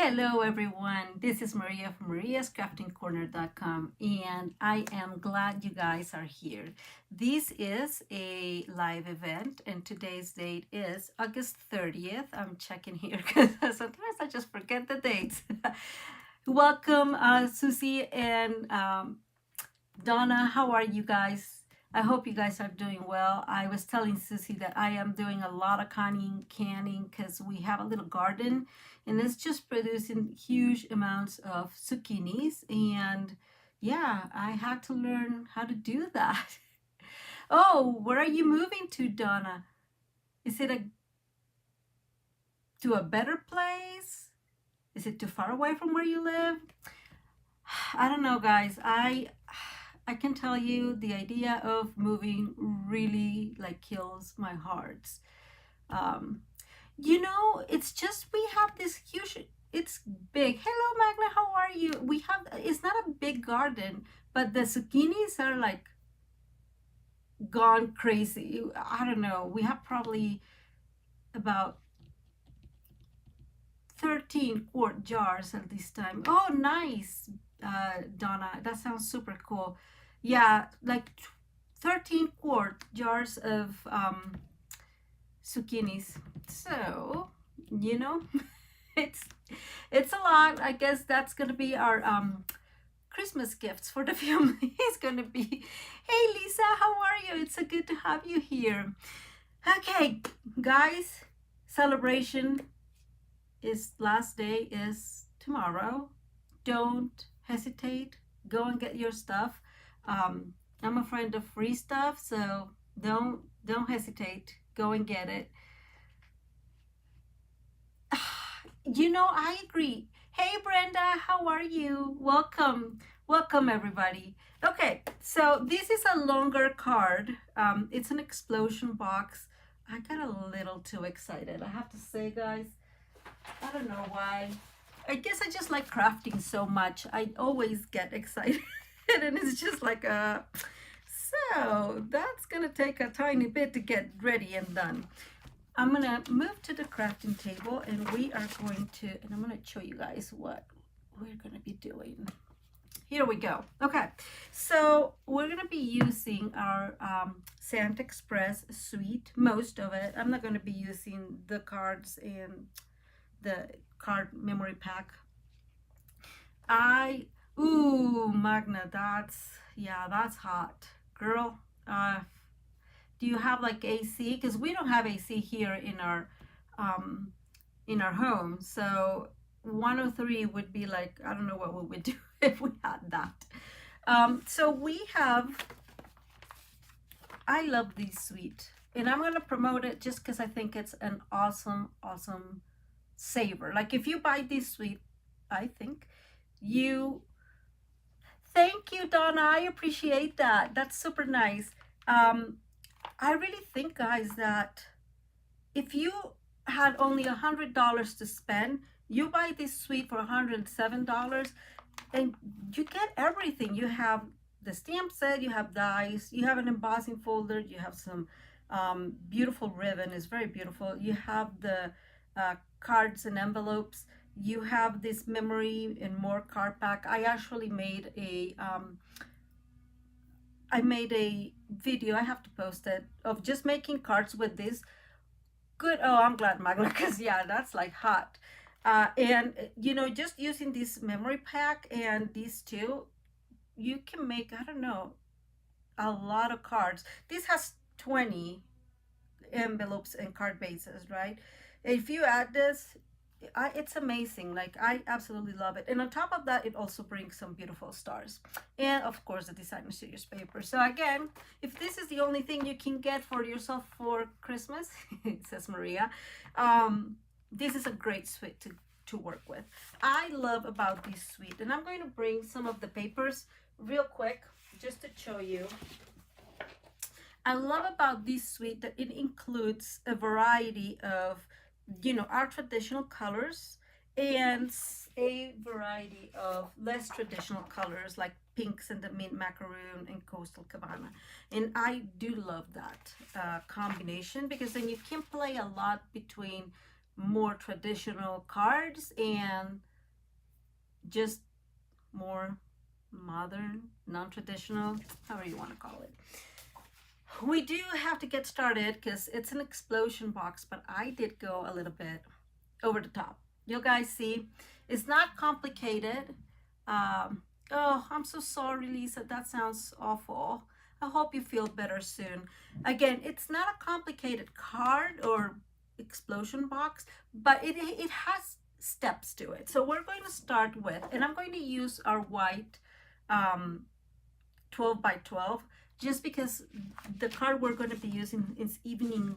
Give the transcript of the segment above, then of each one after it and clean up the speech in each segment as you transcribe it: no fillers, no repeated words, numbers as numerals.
Hello everyone, this is Maria from mariascraftingcorner.com and I am glad you guys are here. This is a live event and today's date is August 30th. I'm checking here because sometimes I just forget the dates. Welcome Susie and Donna, how are you guys? I hope you guys are doing well. I was telling Sissy that I am doing a lot of canning because we have a little garden and it's just producing huge amounts of zucchinis. And yeah, I had to learn how to do that. Oh, where are you moving to, Donna? Is it to a better place? Is it too far away from where you live? I don't know, guys. I can tell you the idea of moving really like kills my heart. Um, it's just we have this huge. It's big. Hello, Magna. How are you? We have. It's not a big garden, but the zucchinis are like gone crazy. I don't know. We have probably about 13 quart jars at this time. Oh, nice, Donna. That sounds super cool. Yeah, like 13 quart jars of zucchinis. So, you know, it's it's a lot. I guess that's gonna be our Christmas gifts for the family. It's gonna be, hey Lisa, how are you? It's so good to have you here. Okay, guys, celebration is last day is tomorrow. Don't hesitate. Go and get your stuff. I'm a friend of free stuff, so don't hesitate. Go and get it. I agree. Hey Brenda, how are you? Welcome everybody. Okay, so this is a longer card. It's an explosion box. I got a little too excited, I have to say, guys. I don't know why. I guess I just like crafting so much. I always get excited and it's just like so that's gonna take a tiny bit to get ready and done. I'm gonna move to the crafting table and we are going to, and I'm gonna show you guys what we're gonna be doing. Here we go. Okay, so we're gonna be using our Santa Express suite, most of it. I'm not gonna be using the cards and the card memory pack. Magna, that's hot. Girl, do you have like AC? Because we don't have AC here um, in our home. So 103 would be like, I don't know what we would do if we had that. So we have, I love this suite. And I'm going to promote it just because I think it's an awesome, awesome saver. Like if you buy this suite, I think you, thank you, Donna. I appreciate that. That's super nice. I really think, guys, that if you had only $100 to spend, you buy this suite for $107 and you get everything. You have the stamp set, you have dies, you have an embossing folder, you have some beautiful ribbon. It's very beautiful. You have the cards and envelopes. You have this memory and more card pack. I actually made a video, I have to post it, of just making cards with this. Good. Oh, I'm glad, Magna, because yeah, that's like hot. And just using this memory pack and these two, you can make, I don't know, a lot of cards. This has 20 envelopes and card bases, right? If you add this, it's amazing. Like, I absolutely love it. And on top of that, it also brings some beautiful stars and of course the designer series paper. So again, if this is the only thing you can get for yourself for Christmas, says Maria, this is a great suite to work with. I love about this suite, and I'm going to bring some of the papers real quick just to show you. I love about this suite that it includes a variety of our traditional colors and a variety of less traditional colors like pinks and the mint macaroon and coastal cabana. And I do love that combination, because then you can play a lot between more traditional cards and just more modern, non-traditional, however you want to call it. We do have to get started because it's an explosion box, but I did go a little bit over the top. You guys see, it's not complicated. Oh, I'm so sorry, Lisa. That sounds awful. I hope you feel better soon. Again, it's not a complicated card or explosion box, but it has steps to it. So we're going to start with, and I'm going to use our white um, 12 by 12 just because the card we're going to be using is evening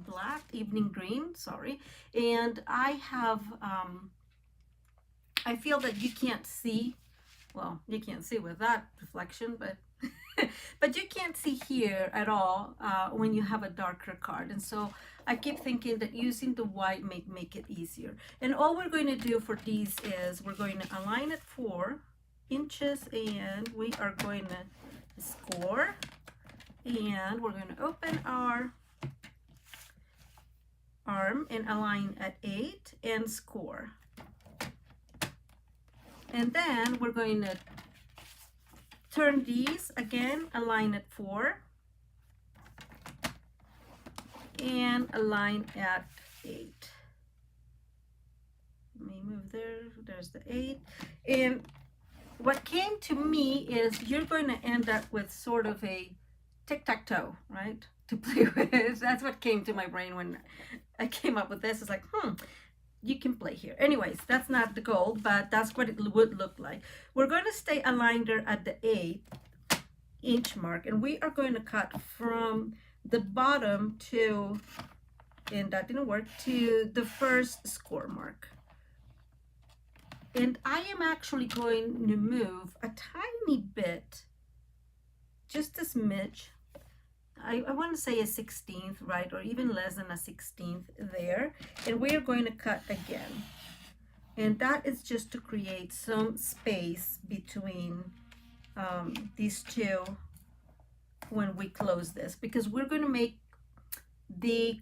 green, sorry. And I have, I feel that you can't see, well, you can't see with that reflection, but but you can't see here at all when you have a darker card. And so I keep thinking that using the white make it easier. And all we're going to do for these is we're going to align it 4 inches, and we are going to score, and we're going to open our arm and align at 8 and score. And then we're going to turn these again, align at 4 and align at 8. Let me move there, there's the 8. And what came to me is you're going to end up with sort of a tic-tac-toe, right? To play with. That's what came to my brain when I came up with this. It's like, you can play here. Anyways, that's not the goal, but that's what it would look like. We're going to stay aligned there at the 8-inch mark, and we are going to cut from the bottom to, and that didn't work, to the first score mark. And I am actually going to move a tiny bit, just a smidge. I want to say a 16th, right, or even less than a 16th there. And we are going to cut again. And that is just to create some space between these two when we close this, because we're going to make the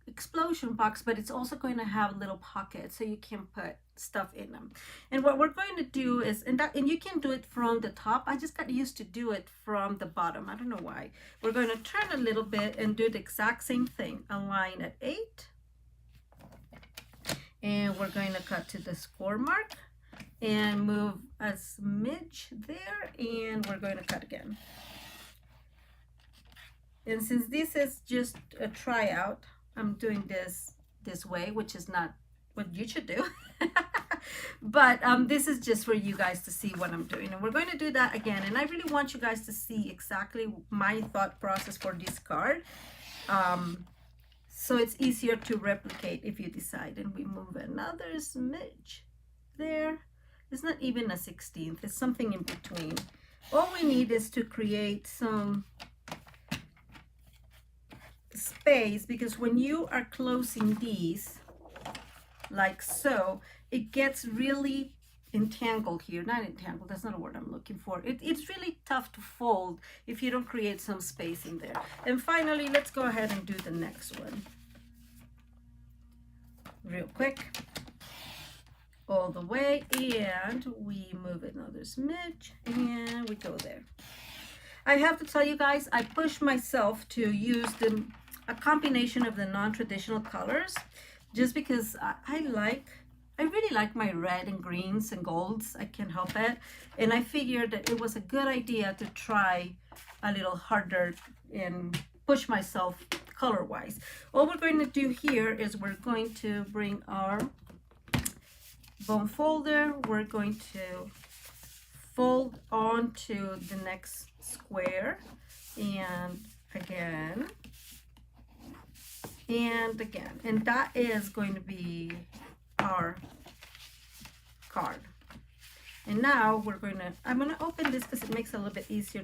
explosion box, but it's also going to have little pockets so you can put stuff in them. And what we're going to do is, and you can do it from the top. I just got used to do it from the bottom. I don't know why. We're going to turn a little bit and do the exact same thing. Align at 8. And we're going to cut to the score mark and move a smidge there, and we're going to cut again. And since this is just a tryout, I'm doing this way, which is not what you should do. But this is just for you guys to see what I'm doing. And we're going to do that again. And I really want you guys to see exactly my thought process for this card. So it's easier to replicate if you decide. And we move another smidge there. It's not even a 16th. It's something in between. All we need is to create some space, because when you are closing these like so, it gets really entangled here. Not entangled, that's not a word I'm looking for. It's really tough to fold if you don't create some space in there. And finally, let's go ahead and do the next one real quick, all the way, and we move another smidge and we go there. I have to tell you guys, I pushed myself to use a combination of the non-traditional colors, just because I really like my red and greens and golds. I can't help it. And I figured that it was a good idea to try a little harder and push myself color-wise. All we're going to do here is we're going to bring our bone folder. We're going to fold onto the next square, and again, and again. And that is going to be our card. And now I'm going to open this because it makes it a little bit easier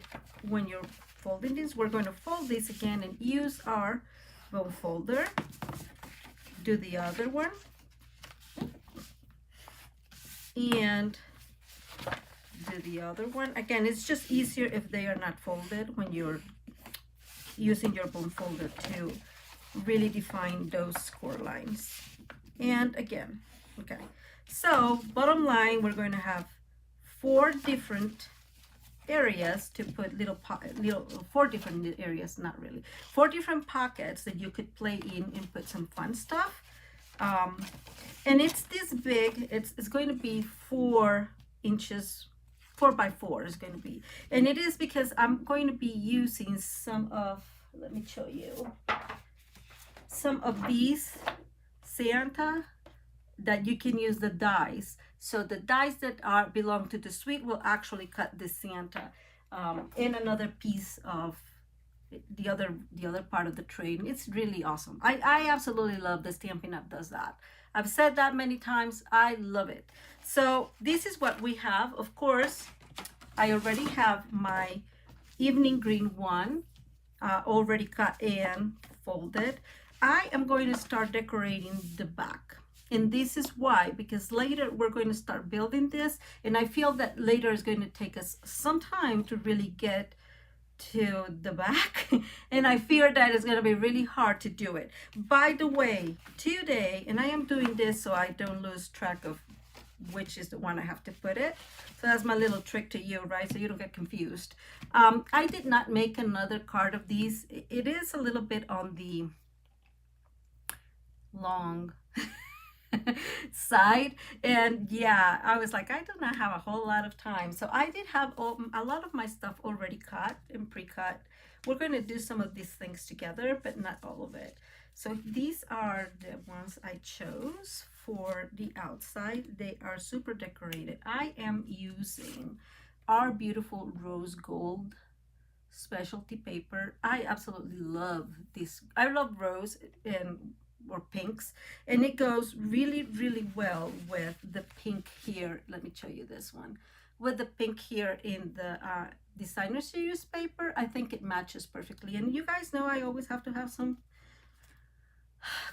when you're folding this. We're going to fold this again and use our bone folder. Do the other one. And do the other one. Again, it's just easier if they are not folded when you're using your bone folder to really define those score lines. And again, okay. So bottom line, we're going to have 4 different areas to put little 4 different areas, not really, 4 different pockets that you could play in and put some fun stuff. And it's this big. It's going to be 4 inches, 4 by 4 is going to be, and it is because I'm going to be using some of, let me show you, some of these Santa that you can use the dies. So the dies that are belong to the suite will actually cut the Santa in another piece of the other part of the train. It's really awesome. I absolutely love the Stampin' Up does that. I've said that many times. I love it. So this is what we have. Of course, I already have my evening green one already cut and folded. I am going to start decorating the back. And this is why, because later we're going to start building this, and I feel that later is going to take us some time to really get to the back, and I fear that it's going to be really hard to do it. By the way, today, and I am doing this so I don't lose track of which is the one I have to put it. So that's my little trick to you, right? So you don't get confused. I did not make another card of these. It is a little bit on the long side, and yeah, I was like, I do not have a whole lot of time, so I did have a lot of my stuff already cut and pre-cut. We're going to do some of these things together, but not all of it. So these are the ones I chose for the outside. They are super decorated. I am using our beautiful rose gold specialty paper. I absolutely love this. I love rose and or pinks, and it goes really, really well with the pink here. Let me show you this one with the pink here in the designer series paper. I think it matches perfectly, and you guys know I always have to have some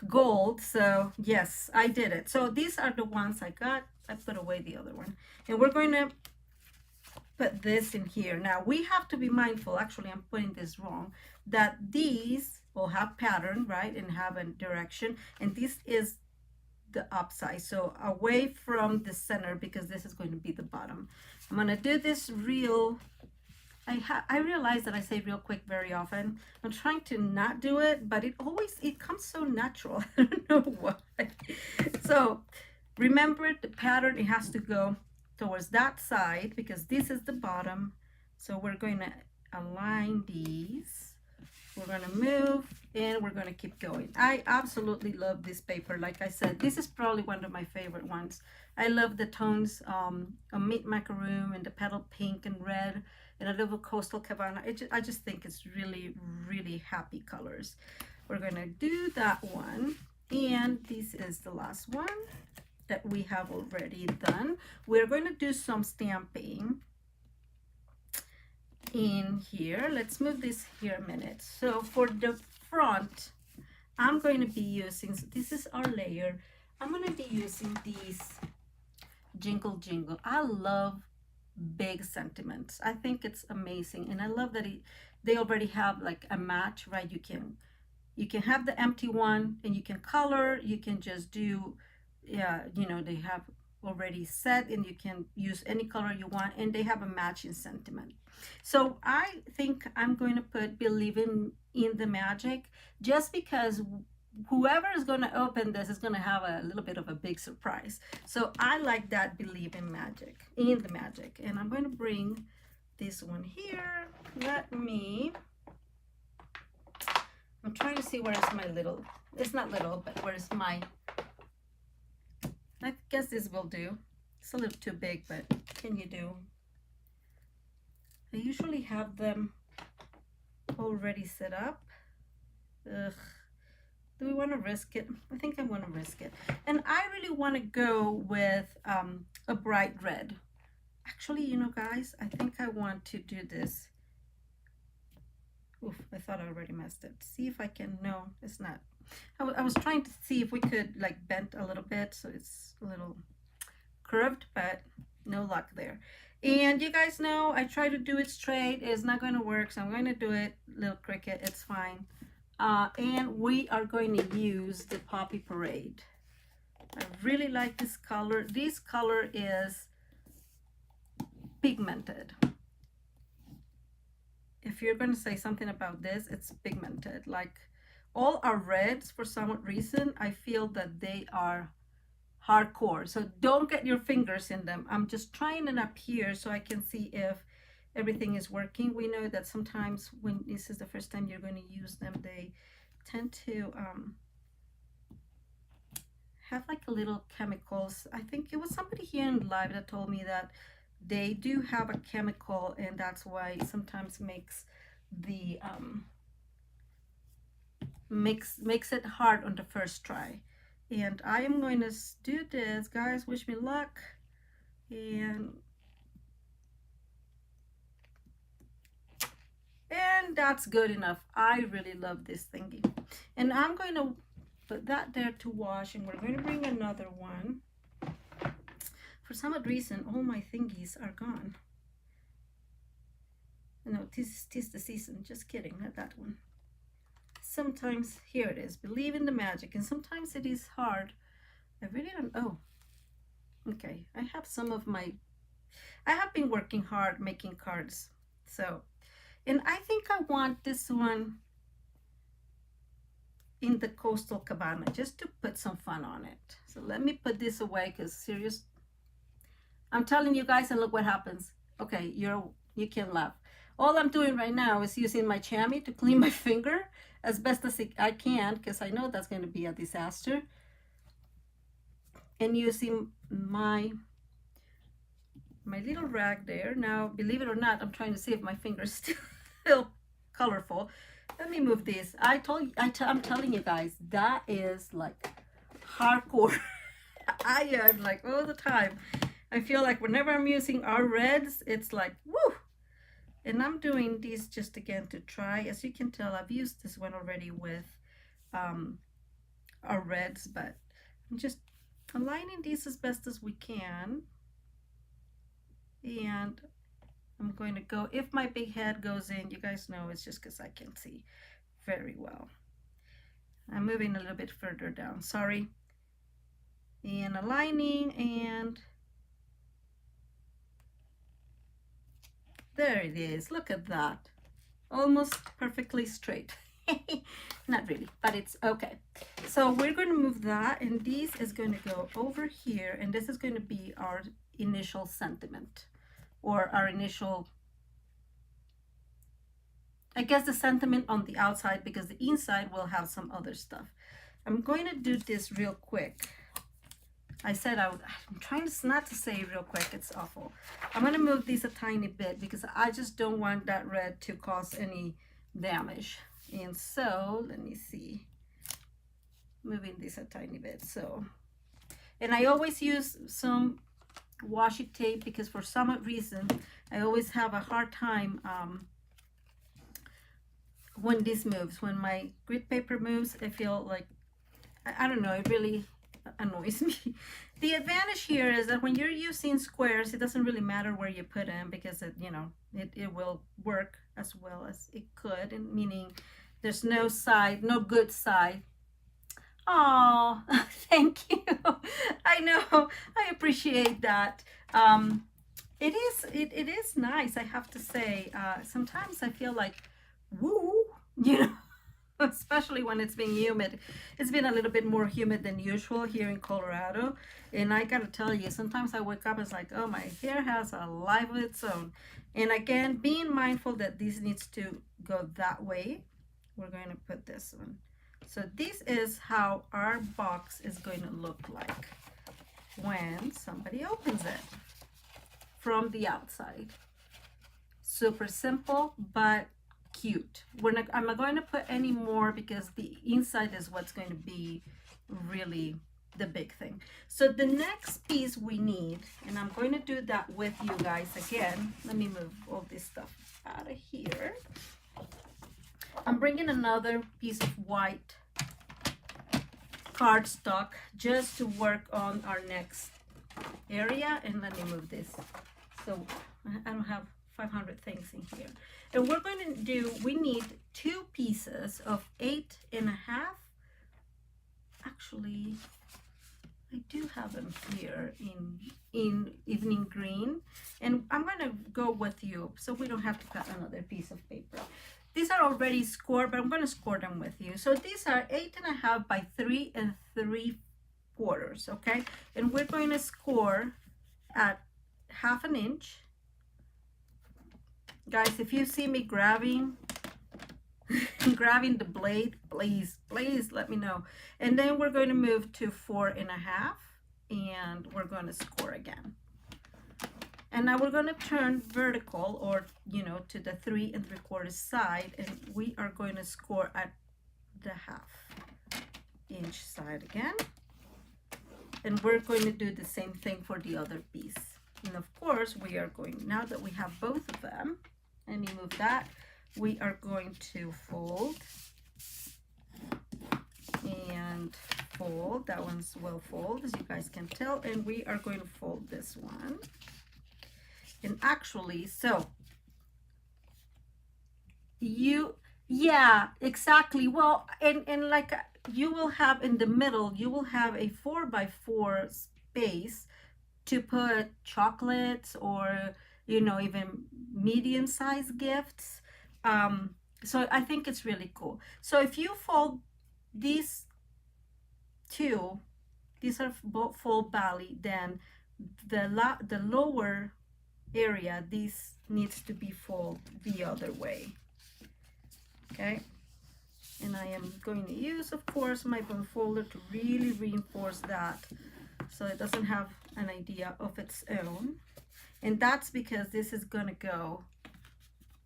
gold, so yes, I did it. So these are the ones I got. I put away the other one, and we're going to put this in here. Now we have to be mindful, actually I'm putting this wrong, that these will have pattern, right, and have a direction, and this is the upside, so away from the center, because this is going to be the bottom. I'm going to do this real, I realize that I say real quick very often. I'm trying to not do it, but it comes so natural. I don't know why. So remember the pattern, it has to go towards that side because this is the bottom. So we're going to align these. We're going to move and we're going to keep going. I absolutely love this paper. Like I said, this is probably one of my favorite ones. I love the tones of mint macaroon and the petal pink and red and a little coastal cabana. I just think it's really, really happy colors. We're going to do that one. And this is the last one that we have already done. We're going to do some stamping in here. Let's move this here a minute. So for the front, I'm going to be using, so this is our layer. I'm going to be using these Jingle Jingle. I love big sentiments. I think it's amazing, and I love that they already have like a match, right? You can have the empty one and you can color, you can just do, yeah, you know, they have already set and you can use any color you want, and they have a matching sentiment. So I think I'm going to put Believe in the Magic, just because whoever is going to open this is going to have a little bit of a big surprise. So I like that, Believe in the magic. And I'm going to bring this one here. I'm trying to see where is my little, it's not little, but where's my, I guess this will do. It's a little too big, but can you do? I usually have them already set up. Ugh. Do we want to risk it? I think I want to risk it. And I really want to go with a bright red. Actually, you know, guys, I think I want to do this. Oof, I thought I already messed it. See if I can, no, it's not. I was trying to see if we could like bend a little bit so it's a little curved, but no luck there. And you guys know I try to do it straight. It's not going to work, so I'm going to do it little cricket. It's fine. And we are going to use the Poppy Parade. I really like this color. This color is pigmented. If you're going to say something about this, it's pigmented. Like all our reds, for some reason, I feel that they are hardcore. So don't get your fingers in them. I'm just trying it up here so I can see if everything is working. We know that sometimes when this is the first time you're going to use them, they tend to have like a little chemicals. I think it was somebody here in live that told me that they do have a chemical, and that's why it sometimes makes the makes it hard on the first try. And I am going to do this, guys. Wish me luck. And that's good enough. I really love this thingy. And I'm going to put that there to wash, and we're going to bring another one. For some odd reason, all my thingies are gone. No, tis the season. Just kidding, not that one. Sometimes, here it is, believe in the magic, and sometimes it is hard. I really don't, oh, okay, I have been working hard making cards, so, and I think I want this one in the Coastal Cabana, just to put some fun on it. So let me put this away, because serious, I'm telling you guys, and look what happens. Okay, you can laugh. All I'm doing right now is using my chamois to clean my finger as best as I can, because I know that's going to be a disaster. And using my little rag there. Now, believe it or not, I'm trying to see if my finger's still colorful. Let me move this. I'm telling you guys, that is like hardcore. I am like all the time. I feel like whenever I'm using our reds, it's like, woo! And I'm doing these just again to try. As you can tell, I've used this one already with our reds, but I'm just aligning these as best as we can. And I'm going to go, if my big head goes in, you guys know it's just because I can see very well. I'm moving a little bit further down, sorry. And aligning, and there it is. Look at that. Almost perfectly straight. Not really, but it's okay. So we're going to move that, and this is going to go over here, and this is going to be our initial sentiment, or our initial, I guess, the sentiment on the outside, because the inside will have some other stuff. I'm going to do this real quick. I said I'm trying not to say real quick, it's awful. I'm going to move these a tiny bit because I just don't want that red to cause any damage. And so, let me see. Moving this a tiny bit. So, and I always use some washi tape because for some reason, I always have a hard time when this moves. When my grit paper moves, I feel like, I don't know, it really annoys me. The advantage here is that when you're using squares, it doesn't really matter where you put them, because it, you know, it will work as well as it could, and meaning there's no side, no good side. Oh, thank you. I know, I appreciate that. It is nice, I have to say. Sometimes I feel like, woo, you know, especially when it's being humid. It's been a little bit more humid than usual here in Colorado, and I gotta tell you, sometimes I wake up, it's like, oh, my hair has a life of its own. And again, being mindful that this needs to go that way, we're going to put this one. So this is how our box is going to look like when somebody opens it from the outside. Super simple, but cute. I'm not going to put any more because the inside is what's going to be really the big thing. So the next piece we need, and I'm going to do that with you guys again. Let me move all this stuff out of here. I'm bringing another piece of white cardstock just to work on our next area. And let me move this so I don't have 500 things in here. And we're going to do, we need 2 pieces of 8.5. Actually, I do have them here in evening green, and I'm going to go with you so we don't have to cut another piece of paper. These are already scored, but I'm going to score them with you. So these are 8.5 by 3 3/4, okay? And we're going to score at 1/2 inch. Guys, if you see me grabbing the blade, please let me know. And then we're going to move to 4.5, and we're going to score again. And now we're going to turn vertical, or to the 3 3/4 side, and we are going to score at the 1/2 inch side again. And we're going to do the same thing for the other piece. And of course, we are going, now that we have both of them, let me move that, we are going to fold and fold. That one's well fold, as you guys can tell. And we are going to fold this one. And actually, so yeah, exactly. Well, and like you will have in the middle, you will have a 4x4 space to put chocolates or, even medium-sized gifts. So I think it's really cool. So if you fold these two, these are both fold belly, then the lower area, this needs to be folded the other way. Okay, and I am going to use, of course, my bone folder to really reinforce that so it doesn't have an idea of its own. And that's because this is going to go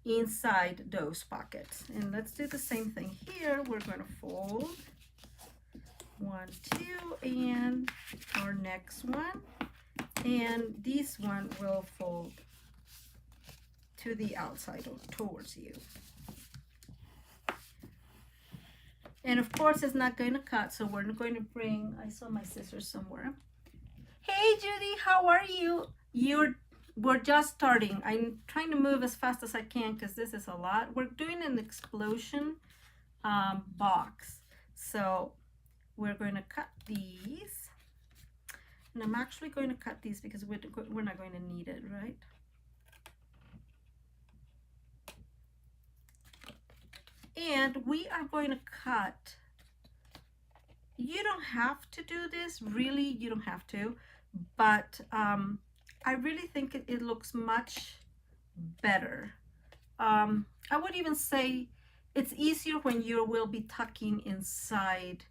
inside those pockets. And let's do the same thing here. We're going to fold 1, 2, and our next one, and this one will fold to the outside or towards you. And of course, it's not going to cut, so we're going to bring, I saw my scissors somewhere. Hey Judy, how are you? We're just starting. I'm trying to move as fast as I can because this is a lot. We're doing an explosion box. So we're going to cut these. And I'm actually going to cut these because we're not going to need it, right? And we are going to cut. You don't have to do this, really, you don't have to, but I really think it looks much better. I would even say it's easier when you will be tucking inside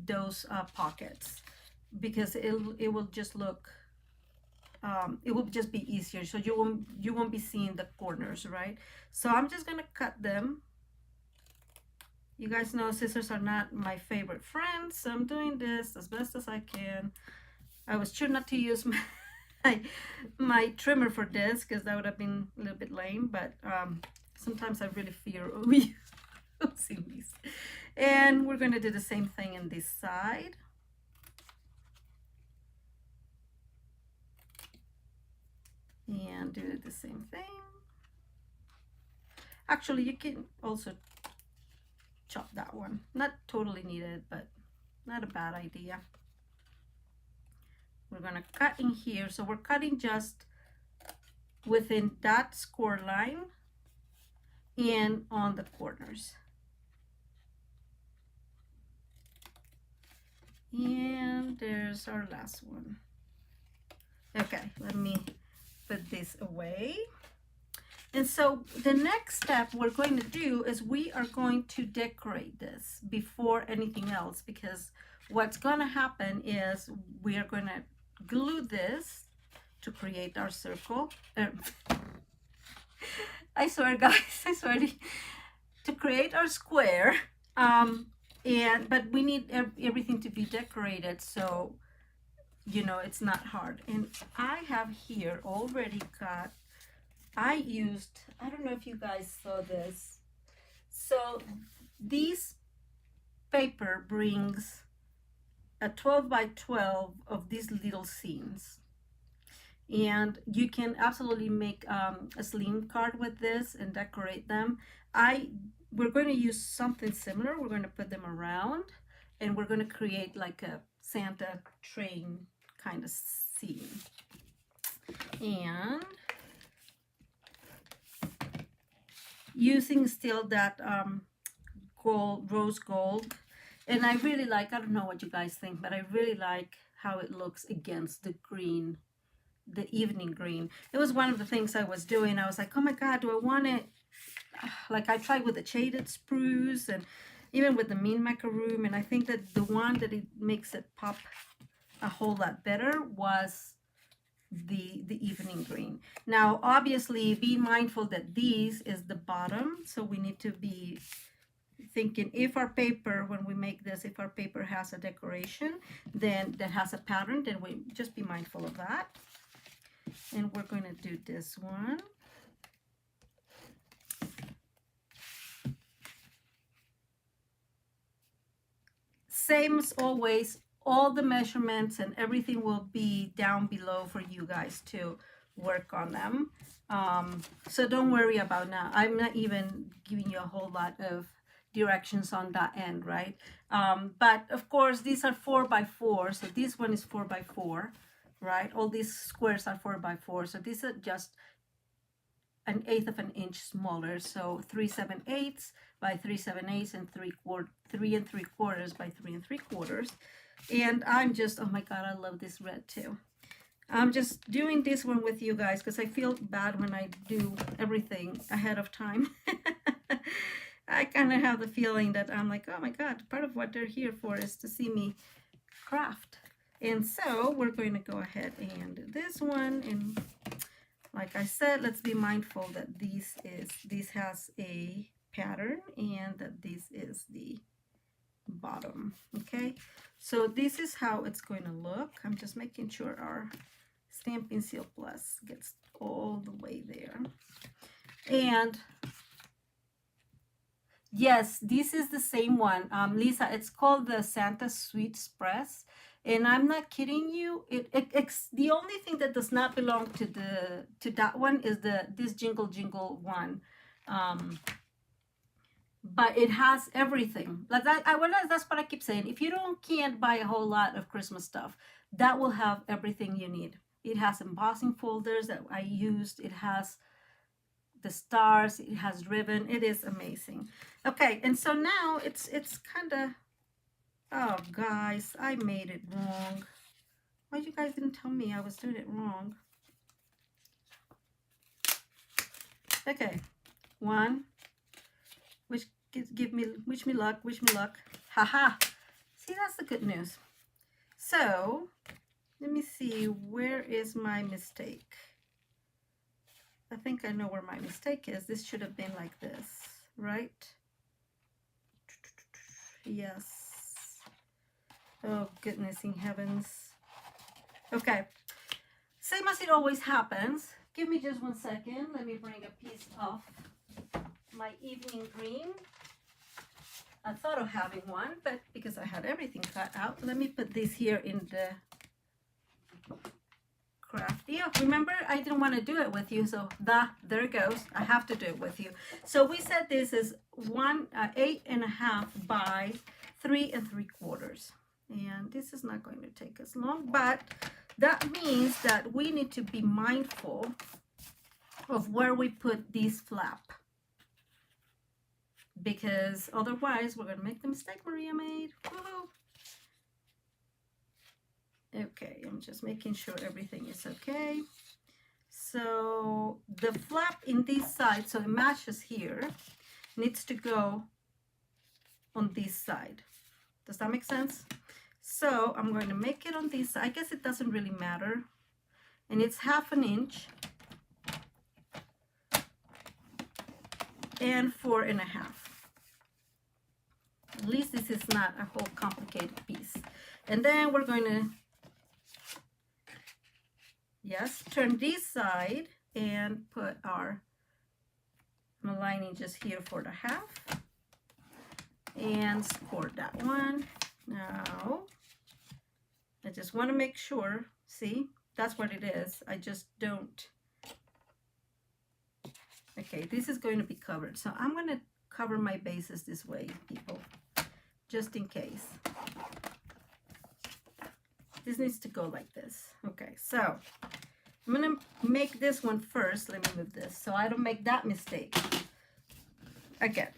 those pockets, because it will just look, it will just be easier. So you won't be seeing the corners, right? So I'm just gonna cut them. You guys know scissors are not my favorite friends, so I'm doing this as best as I can. I was sure not to use my trimmer for this because that would have been a little bit lame, but sometimes I really fear using these. And we're going to do the same thing in this side. And do the same thing. Actually, you can also chop that one. Not totally needed, but not a bad idea. We're going to cut in here. So we're cutting just within that score line and on the corners. And there's our last one. Okay, let me put this away. And so the next step we're going to do is we are going to decorate this before anything else, because what's going to happen is we are going to glue this to create our circle. I swear, guys, I swear, to create our square. But we need everything to be decorated, so it's not hard. And I have here already cut. I don't know if you guys saw this. So this paper brings a 12 by 12 of these little scenes. And you can absolutely make a sling card with this and decorate them. We're going to use something similar. We're going to put them around, and we're going to create like a Santa train kind of scene. And using still that gold, rose gold. And I really like, I don't know what you guys think, but I really like how it looks against the green, the evening green. It was one of the things I was doing. I was like, oh my God, do I want it? Like I tried with the shaded spruce and even with the mean macaroon. And I think that the one that it makes it pop a whole lot better was the evening green. Now, obviously, be mindful that these is the bottom. So we need to be thinking if our paper, when we make this, if our paper has a decoration, then that has a pattern, then we just be mindful of that. And we're going to do this one. Same as always, all the measurements and everything will be down below for you guys to work on them. So don't worry about now. I'm not even giving you a whole lot of directions on that end, right? But of course, these are 4x4. So this one is 4x4, right? All these squares are 4x4. So these are just 1/8 of an inch smaller. So 3/7/8 by 3/7/8 and 3 3/4 by 3 3/4. And I'm just, oh my God, I love this red too. I'm just doing this one with you guys because I feel bad when I do everything ahead of time. I kind of have the feeling that I'm like, oh my God, part of what they're here for is to see me craft. And so we're going to go ahead and do this one. And like I said, let's be mindful that this has a pattern and that this is the bottom. Okay, so this is how it's going to look. I'm just making sure our Stampin' Seal Plus gets all the way there. And yes, this is the same one, Lisa. It's called the Santa Sweet Express. And I'm not kidding you. It's the only thing that does not belong to that one is this Jingle Jingle one. But it has everything. Like that's what I keep saying. If you can't buy a whole lot of Christmas stuff, that will have everything you need. It has embossing folders that I used. It has the stars. It has ribbon. It is amazing. Okay, and so now it's kind of. Oh, guys, I made it wrong. Why you guys didn't tell me I was doing it wrong? Okay, one. Wish me luck. Haha. See, that's the good news. So, let me see. Where is my mistake? I think I know where my mistake is. This should have been like this, right? Yes. Oh, goodness in heavens. Okay. Same as it always happens. Give me just 1 second. Let me bring a piece of my evening green. I thought of having one, but because I had everything cut out, let me put this here in the craft. Yeah, remember, I didn't want to do it with you, so there it goes. I have to do it with you. So we said this is 8.5 by 3 3/4. And this is not going to take us long, but that means that we need to be mindful of where we put this flap, because otherwise we're going to make the mistake Maria made. Woo-hoo. Okay, I'm just making sure everything is okay. So the flap in this side, so it matches here, needs to go on this side. Does that make sense? So I'm going to make it on this. I guess it doesn't really matter. And it's 1/2 inch and 4.5. At least this is not a whole complicated piece. And then we're going to, yes, turn this side and put our, I'm aligning just here for the 1/2 and score that one. Now, I just want to make sure, see, that's what it is. I just don't. Okay, this is going to be covered. So I'm going to cover my bases this way, people, just in case. This needs to go like this. Okay, so I'm gonna make this one first. Let me move this so I don't make that mistake again.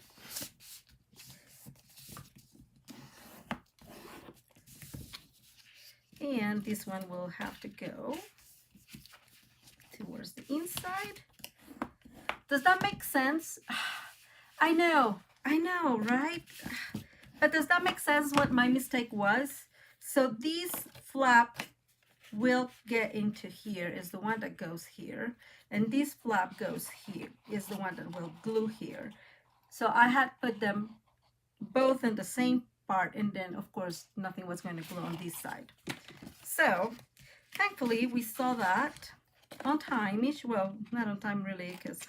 And this one will have to go towards the inside. Does that make sense? I know, right? But does that make sense what my mistake was? So this flap will get into here, is the one that goes here. And this flap goes here, is the one that will glue here. So I had put them both in the same part, and then of course nothing was going to glue on this side. So thankfully we saw that on time-ish. Well, not on time really, because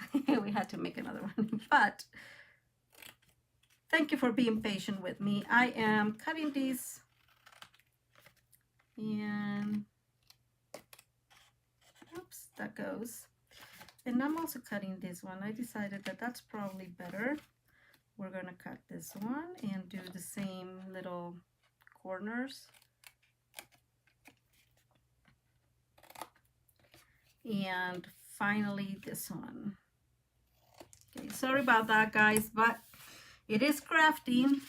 we had to make another one. But thank you for being patient with me. I am cutting these, and oops, that goes. And I'm also cutting this one. I decided that that's probably better. We're gonna cut this one and do the same little corners. And finally this one. Okay, sorry about that, guys, but it is crafting.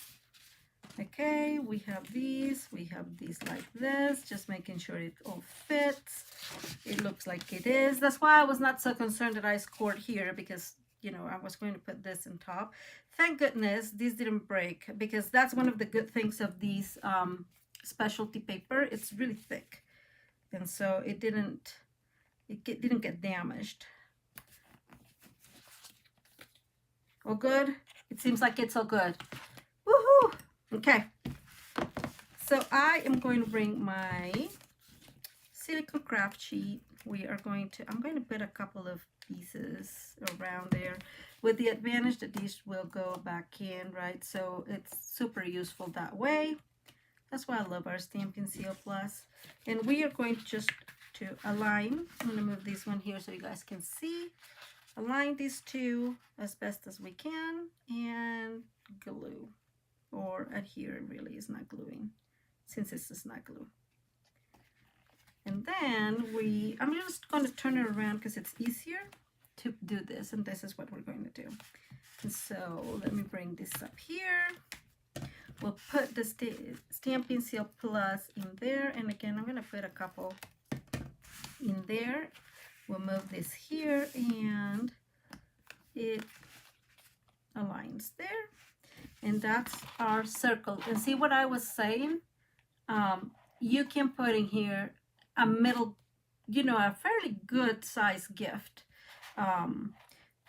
Okay, we have these like this, just making sure it all fits. It looks like it is. That's why I was not so concerned that I scored here, because you know I was going to put this on top. Thank goodness this didn't break, because that's one of the good things of these specialty paper. It's really thick, and so it didn't get damaged. All good? It seems like it's all good. Woohoo! Okay, so I am going to bring my silicone craft sheet. I'm going to put a couple of pieces around there, with the advantage that these will go back in, right? So it's super useful that way. That's why I love our Stampin' Seal Plus. And we are going just to align. I'm going to move this one here so you guys can see. Align these two as best as we can and glue, or adhere. It really is not gluing, since this is not glue. And then I'm just going to turn it around because it's easier to do this, and this is what we're going to do. And so let me bring this up here. We'll put the Stampin' Seal Plus in there, and again I'm going to put a couple in there. We'll move this here, and it aligns there, and that's our circle. And see what I was saying? You can put in here a middle, a fairly good size gift,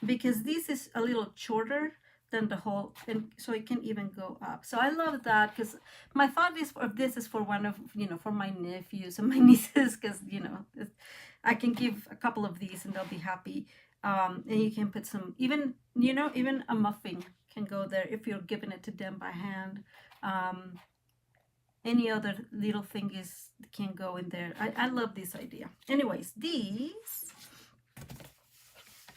because this is a little shorter than the whole, and so it can even go up. So I love that, because my thought is this is for one of, for my nephews and my nieces, because I can give a couple of these and they'll be happy. And you can put some, even a muffin can go there if you're giving it to them by hand. Any other little thing can go in there. I love this idea. Anyways, these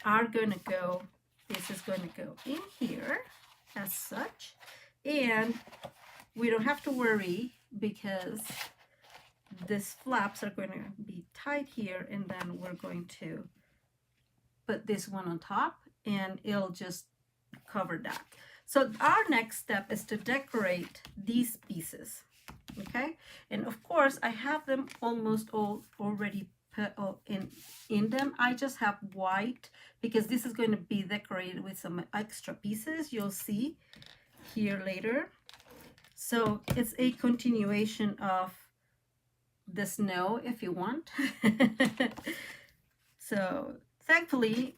are gonna go, this is going to go in here as such, and we don't have to worry because these flaps are going to be tight here, and then we're going to put this one on top and it'll just cover that. So our next step is to decorate these pieces. Okay, and of course I have them almost all already put in them. I just have white because this is going to be decorated with some extra pieces you'll see here later. So it's a continuation of the snow, if you want. So thankfully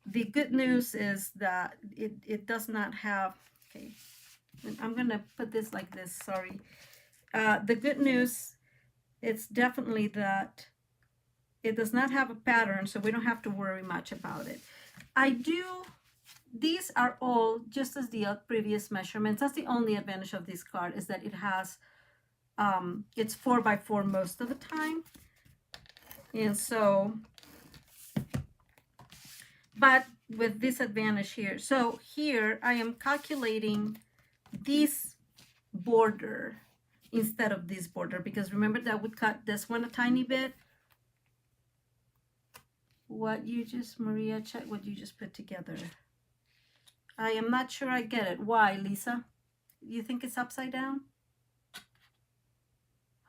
the good news is that it does not have, okay, and I'm gonna put this like this, sorry. The good news, it's definitely that it does not have a pattern, so we don't have to worry much about it. These are all just as the previous measurements. That's the only advantage of this card, is that it has, it's 4x4 most of the time. And so, but with this advantage here, so here I am calculating this border instead of this border, because remember that we cut this one a tiny bit. What you just, Maria, check what you just put together. I am not sure I get it. Why, Lisa? You think it's upside down?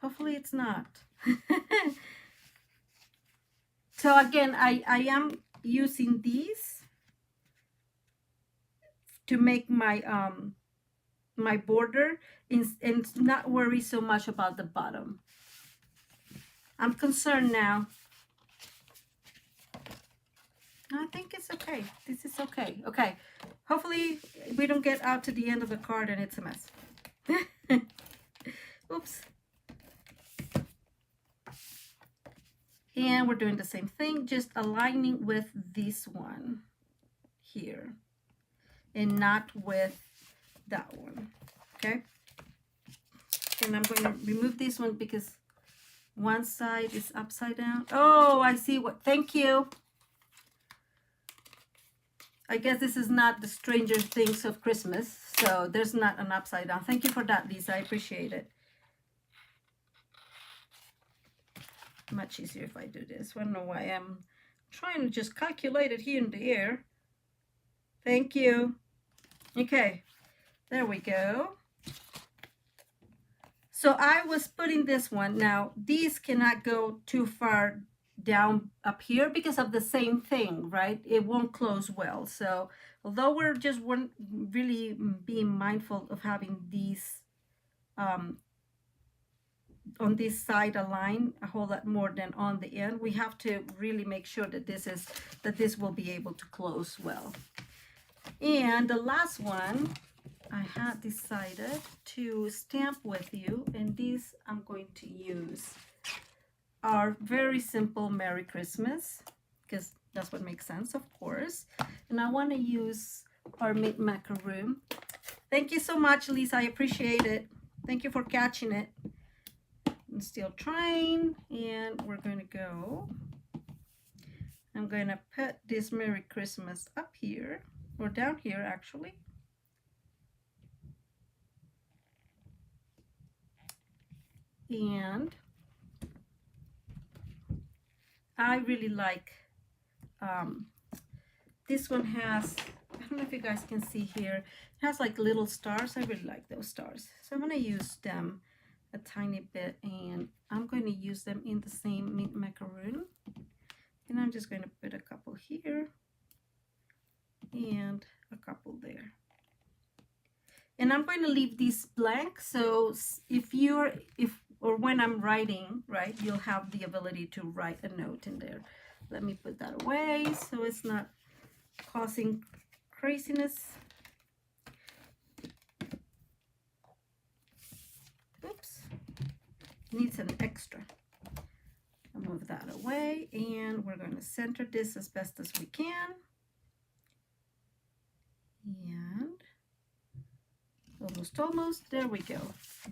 Hopefully it's not. So again, I am using these to make my my border and not worry so much about the bottom. I'm concerned now. I think it's okay. This is okay. Okay. Hopefully we don't get out to the end of the card and it's a mess. Oops. And we're doing the same thing, just aligning with this one here and not with that one. Okay. And I'm going to remove this one because one side is upside down. Oh, I see what, thank you. I guess this is not the Stranger Things of Christmas, so there's not an upside down. Thank you for that, Lisa. I appreciate it. Much easier if I do this. I don't know why I'm trying to just calculate it here in the air. Thank you. Okay, there we go. So I was putting this one. Now, these cannot go too far down up here because of the same thing, right? It won't close well. So although we're just really being mindful of having these on this side aligned a whole lot more than on the end, we have to really make sure that this will be able to close well. And the last one I had decided to stamp with you, and these I'm going to use are very simple Merry Christmas, because that's what makes sense, of course. And I want to use our mint macaroon. Thank you so much, Lisa. I appreciate it. Thank you for catching it. I'm still trying, and we're going to go. I'm going to put this Merry Christmas up here, or down here actually. And I really like, this one has, I don't know if you guys can see here, it has like little stars. I really like those stars. So I'm going to use them a tiny bit, and I'm going to use them in the same mint macaroon. And I'm just going to put a couple here and a couple there. And I'm going to leave these blank, so or when I'm writing, right, you'll have the ability to write a note in there. Let me put that away so it's not causing craziness. Oops, needs an extra. I'll move that away, and we're going to center this as best as we can. And almost, there we go.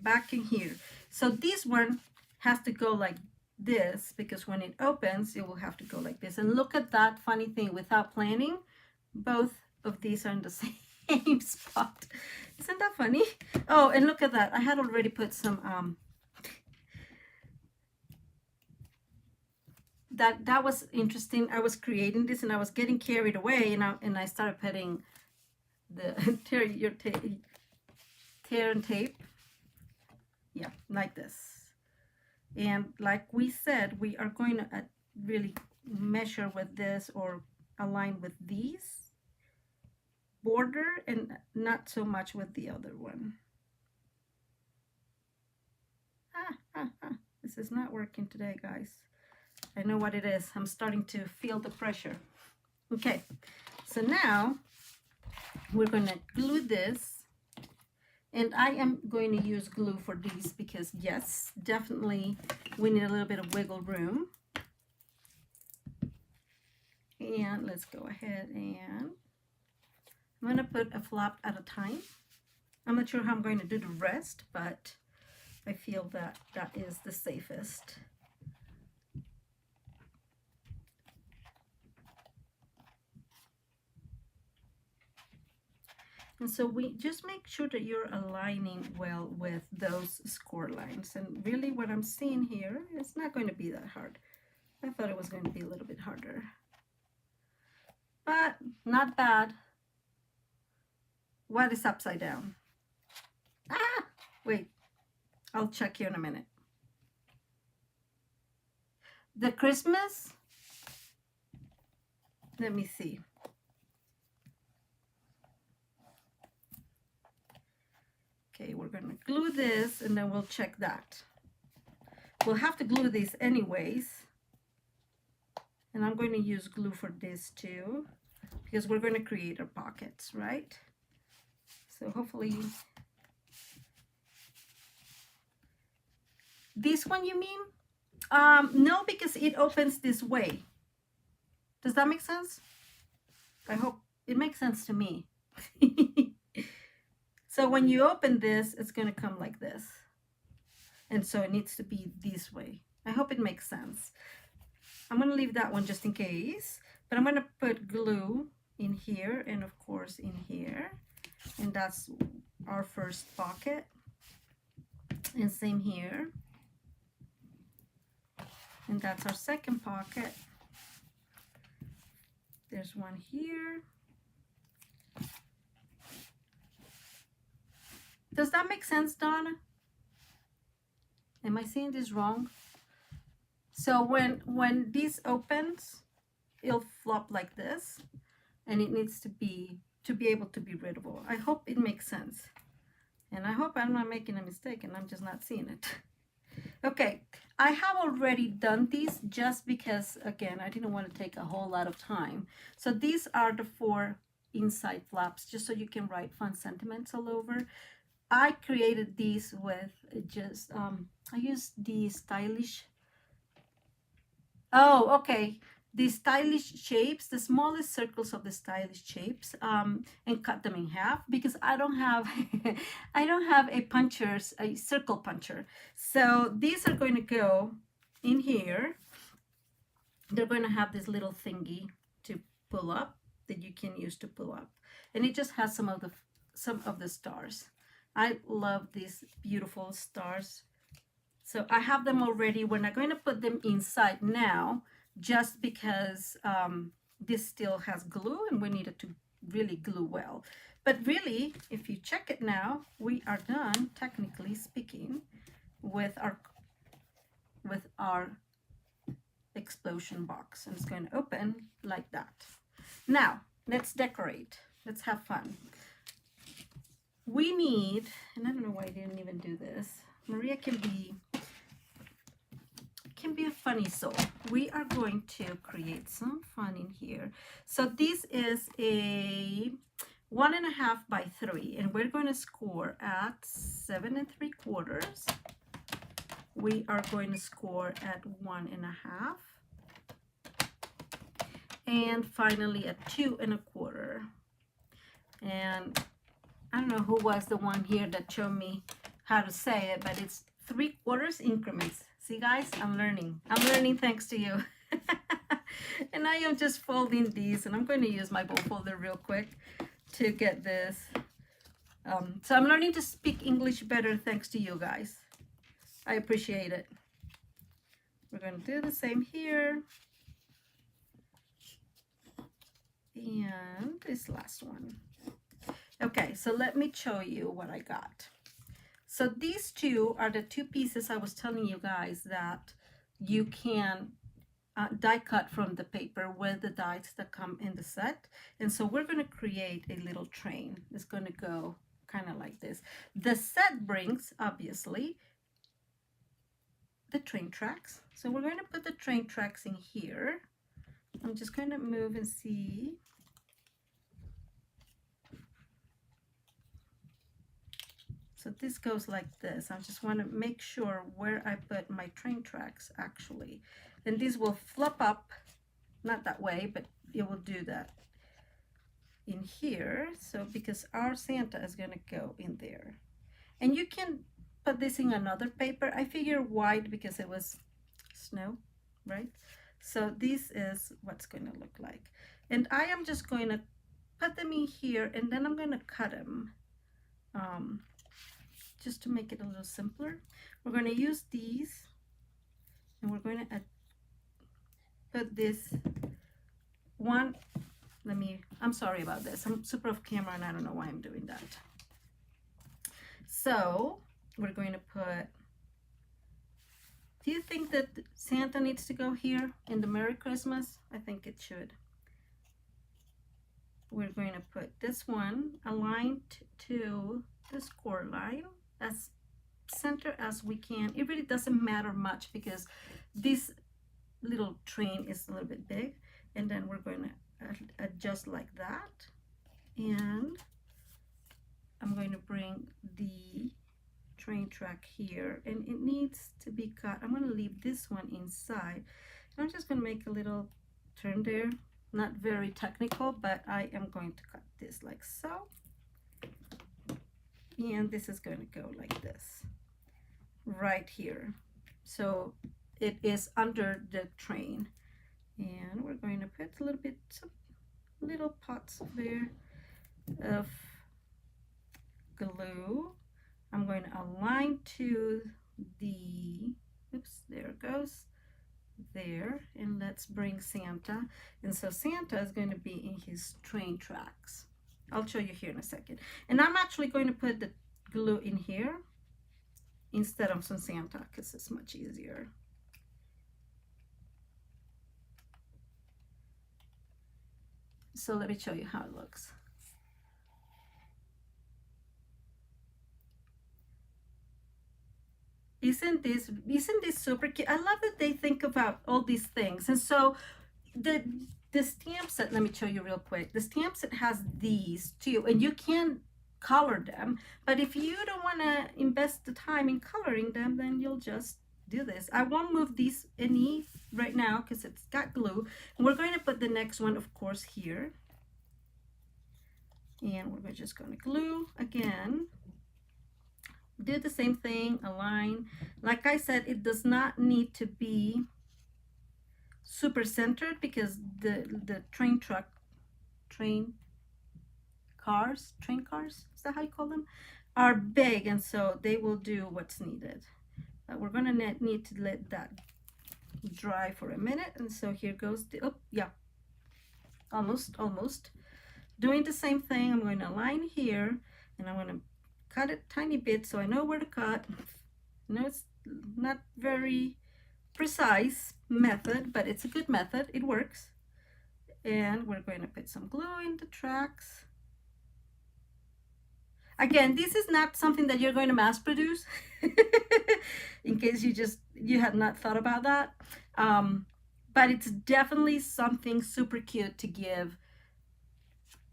Back in here. So this one has to go like this, because when it opens, it will have to go like this. And look at that funny thing, without planning, both of these are in the same spot. Isn't that funny? Oh, and look at that. I had already put some, that was interesting. I was creating this and I was getting carried away, and I started putting the tear and tape. Yeah, like this. And like we said, we are going to really measure with this, or align with these border, and not so much with the other one. This is not working today, guys. I know what it is. I'm starting to feel the pressure. Okay, so now we're going to glue this. And I am going to use glue for these because, yes, definitely we need a little bit of wiggle room. And let's go ahead, and I'm going to put a flap at a time. I'm not sure how I'm going to do the rest, but I feel that that is the safest. And so we just make sure that you're aligning well with those score lines. And really what I'm seeing here, it's not going to be that hard. I thought it was going to be a little bit harder, but not bad. What is upside down? Ah, wait, I'll check you in a minute. The Christmas, let me see. Okay, we're gonna glue this and then we'll check that. We'll have to glue this anyways. And I'm going to use glue for this too, because we're going to create our pockets, right? So hopefully, this one you mean? No, because it opens this way. Does that make sense? I hope it makes sense to me. So when you open this, it's going to come like this. And so it needs to be this way. I hope it makes sense. I'm going to leave that one just in case, but I'm going to put glue in here and of course in here. And that's our first pocket. And same here. And that's our second pocket. There's one here. Does that make sense, Donna? Am I saying this wrong? So when this opens, it'll flop like this, and it needs to be able to be readable. I hope it makes sense. And I hope I'm not making a mistake and I'm just not seeing it. Okay, I have already done these just because, again, I didn't want to take a whole lot of time. So these are the 4 inside flaps, just so you can write fun sentiments all over. I created these with just, I used the stylish, oh, okay, the stylish shapes, the smallest circles of the stylish shapes, and cut them in half because I don't have I don't have a circle puncher. So these are going to go in here. They're going to have this little thingy to pull up that you can use to pull up, and it just has some of the stars. I love these beautiful stars. So I have them already. We're not going to put them inside now, just because this still has glue and we need it to really glue well. But really, if you check it now, we are done, technically speaking, with our explosion box. And it's going to open like that. Now, let's decorate. Let's have fun. We need, and I don't know why I didn't even do this. Maria can be a funny soul. We are going to create some fun in here. So this is a 1.5 by 3, and we're going to score at 7 3/4. We are going to score at 1.5, and finally at 2 1/4. And I don't know who was the one here that showed me how to say it, but it's 3/4 increments. See, guys, I'm learning. I'm learning thanks to you. And I am just folding these, and I'm going to use my bowl folder real quick to get this. So I'm learning to speak English better thanks to you guys. I appreciate it. We're going to do the same here. And this last one. Okay, so let me show you what I got. So these two are the 2 pieces I was telling you guys that you can die cut from the paper with the dies that come in the set. And so we're going to create a little train. It's going to go kind of like this. The set brings, obviously, the train tracks. So we're going to put the train tracks in here. I'm just going to move and see. So this goes like this. I just want to make sure where I put my train tracks actually. And these will flip up, not that way, but it will do that in here. So because our Santa is going to go in there. And you can put this in another paper. I figure white because it was snow, right? So this is what's going to look like. And I am just going to put them in here, and then I'm going to cut them just to make it a little simpler. We're going to use these, and we're going to put this one. I'm sorry about this. I'm super off camera and I don't know why I'm doing that. So we're going to put, do you think that Santa needs to go here in the Merry Christmas? I think it should. We're going to put this one aligned to this core line as center as we can. It really doesn't matter much because this little train is a little bit big, and then we're going to adjust like that, and I'm going to bring the train track here, and it needs to be cut. I'm going to leave this one inside, and I'm just going to make a little turn there. Not very technical, but I am going to cut this like so, and this is going to go like this right here, so it is under the train. And we're going to put a little bit, some little pots there of glue. I'm going to align to the, oops, there it goes, there. And let's bring Santa. And so Santa is going to be in his train tracks. I'll show you here in a second. And I'm actually going to put the glue in here instead of some Santa because it's much easier. So let me show you how it looks. Isn't this super cute? I love that they think about all these things. And so the stamp set, let me show you real quick. The stamp set has these too, and you can color them. But if you don't want to invest the time in coloring them, then you'll just do this. I won't move these any right now because it's got glue. And we're going to put the next one, of course, here. And we're just going to glue again. Do the same thing, align. Like I said, it does not need to be super centered because the train cars, is that how you call them, are big, and so they will do what's needed. But we're gonna need to let that dry for a minute, and so here goes the, oh yeah, almost. Doing the same thing, I'm going to align here, and I'm going to cut it tiny bit so I know where to cut. I know it's not very precise method, but it's a good method. It works. And we're going to put some glue in the tracks. Again, this is not something that you're going to mass produce in case you had not thought about that. But it's definitely something super cute to give,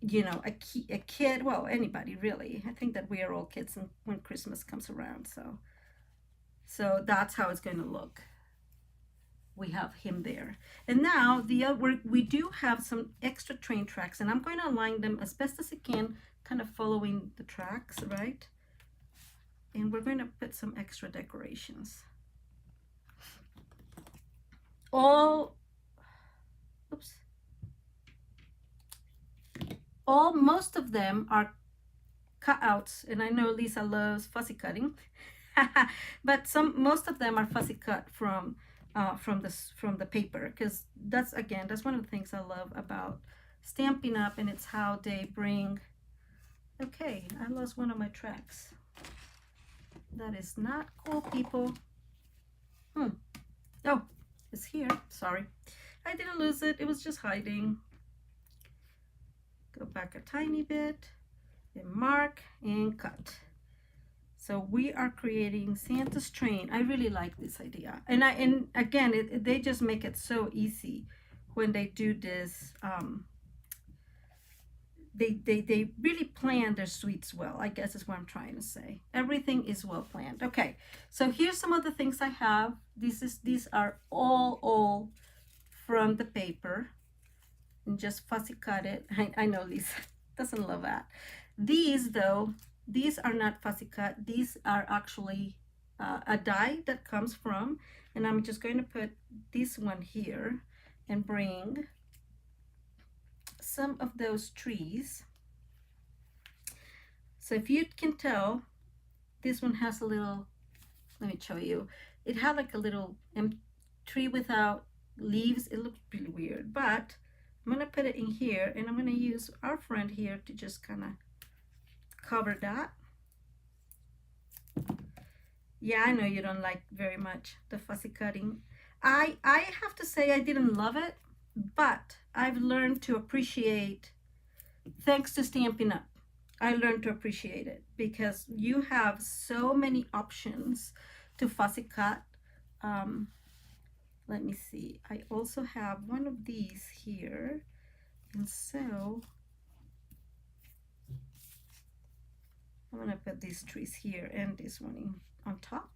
you know, a kid, well, anybody really. I think that we are all kids when Christmas comes around. So that's how it's going to look. We have him there. And now we do have some extra train tracks, and I'm going to align them as best as I can, kind of following the tracks, right? And we're going to put some extra decorations. Most of them are cutouts, and I know Lisa loves fussy cutting, but most of them are fussy cut from the paper, because that's one of the things I love about Stampin' Up, and it's how they bring. Okay, I lost one of my tracks. That is not cool, people. Oh, it's here. Sorry, I didn't lose it. It was just hiding. Go back a tiny bit and mark and cut. So we are creating Santa's train. I really like this idea, and again, they just make it so easy when they do this. They really plan their sweets well, I guess is what I'm trying to say. Everything is well planned. Okay, so here's some of the things I have. These are all from the paper, and just fussy cut it. I know Lisa doesn't love that. These though, these are not fussy cut. These are actually a die that comes from, and I'm just going to put this one here and bring some of those trees. So if you can tell, this one has a little, let me show you. It had like a little tree without leaves. It looked really weird, but I'm gonna put it in here, and I'm gonna use our friend here to just kind of cover that. Yeah, I know you don't like very much the fussy cutting. I have to say I didn't love it, but I've learned to appreciate, thanks to Stampin' Up, I learned to appreciate it because you have so many options to fussy cut. Let me see. I also have one of these here, and so I'm gonna put these trees here and this one in, on top.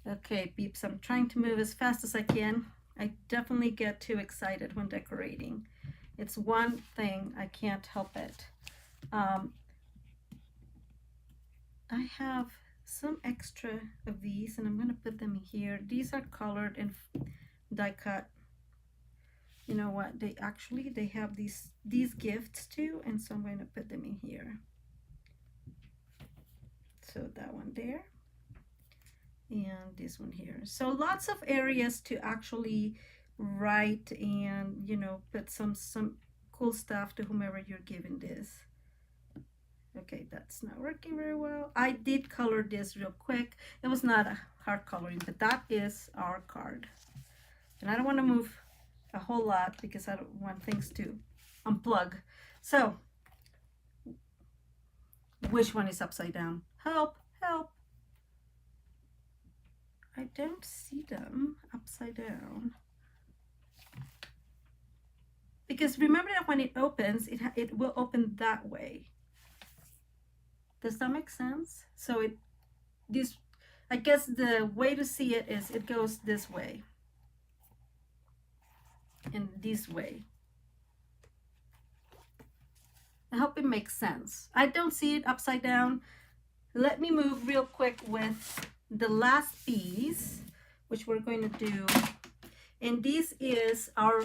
Okay, peeps, I'm trying to move as fast as I can. I definitely get too excited when decorating. It's one thing, I can't help it. I have some extra of these, and I'm going to put them here. These are colored and die cut. You know what? They have these gifts too, and so I'm going to put them in here. So that one there, and this one here. So lots of areas to actually write and, you know, put some cool stuff to whomever you're giving this. Okay, that's not working very well. I did color this real quick. It was not a hard coloring, but that is our card. And I don't want to move a whole lot because I don't want things to unplug. So, which one is upside down? Help, help. I don't see them upside down. Because remember that when it opens, it will open that way. Does that make sense? So I guess the way to see it is it goes this way and this way. I hope it makes sense. I don't see it upside down. Let me move real quick with the last piece, which we're going to do. And this is our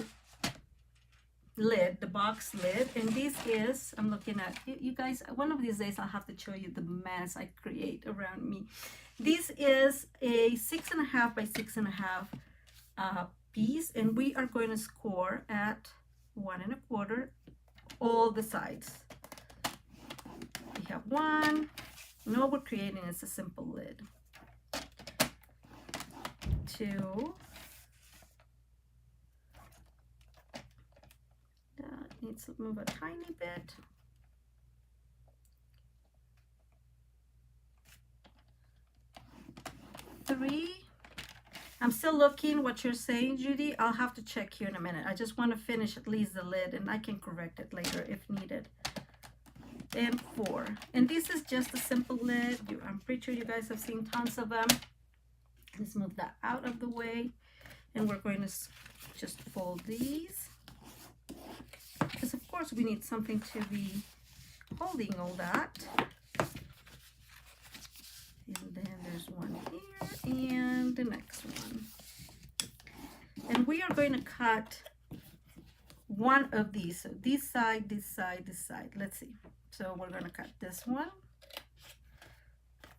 lid, the box lid, and this is, I'm looking at you guys, one of these days I'll have to show you the mess I create around me. This is a 6.5 by 6.5 piece, and we are going to score at 1.25 all the sides. We have one, and all we're creating is a simple lid. 2, needs to move a tiny bit. 3. I'm still looking what you're saying, Judy. I'll have to check here in a minute. I just want to finish at least the lid, and I can correct it later if needed. And 4. And this is just a simple lid. I'm pretty sure you guys have seen tons of them. Let's move that out of the way. And we're going to just fold these, because of course we need something to be holding all that. And then there's one here and the next one. And we are going to cut one of these. So this side, this side, this side. Let's see. So we're going to cut this one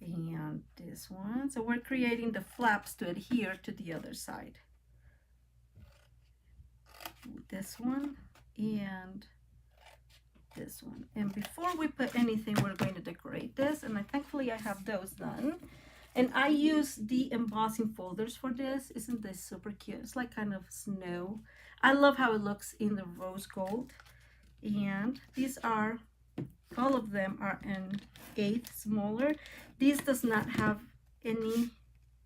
and this one. So we're creating the flaps to adhere to the other side. This one and this one. And before we put anything, we're going to decorate this, and thankfully I have those done. And I use the embossing folders for this. Isn't this super cute? It's like kind of snow. I love how it looks in the rose gold. And these are, all of them are an 1/8 smaller. This does not have any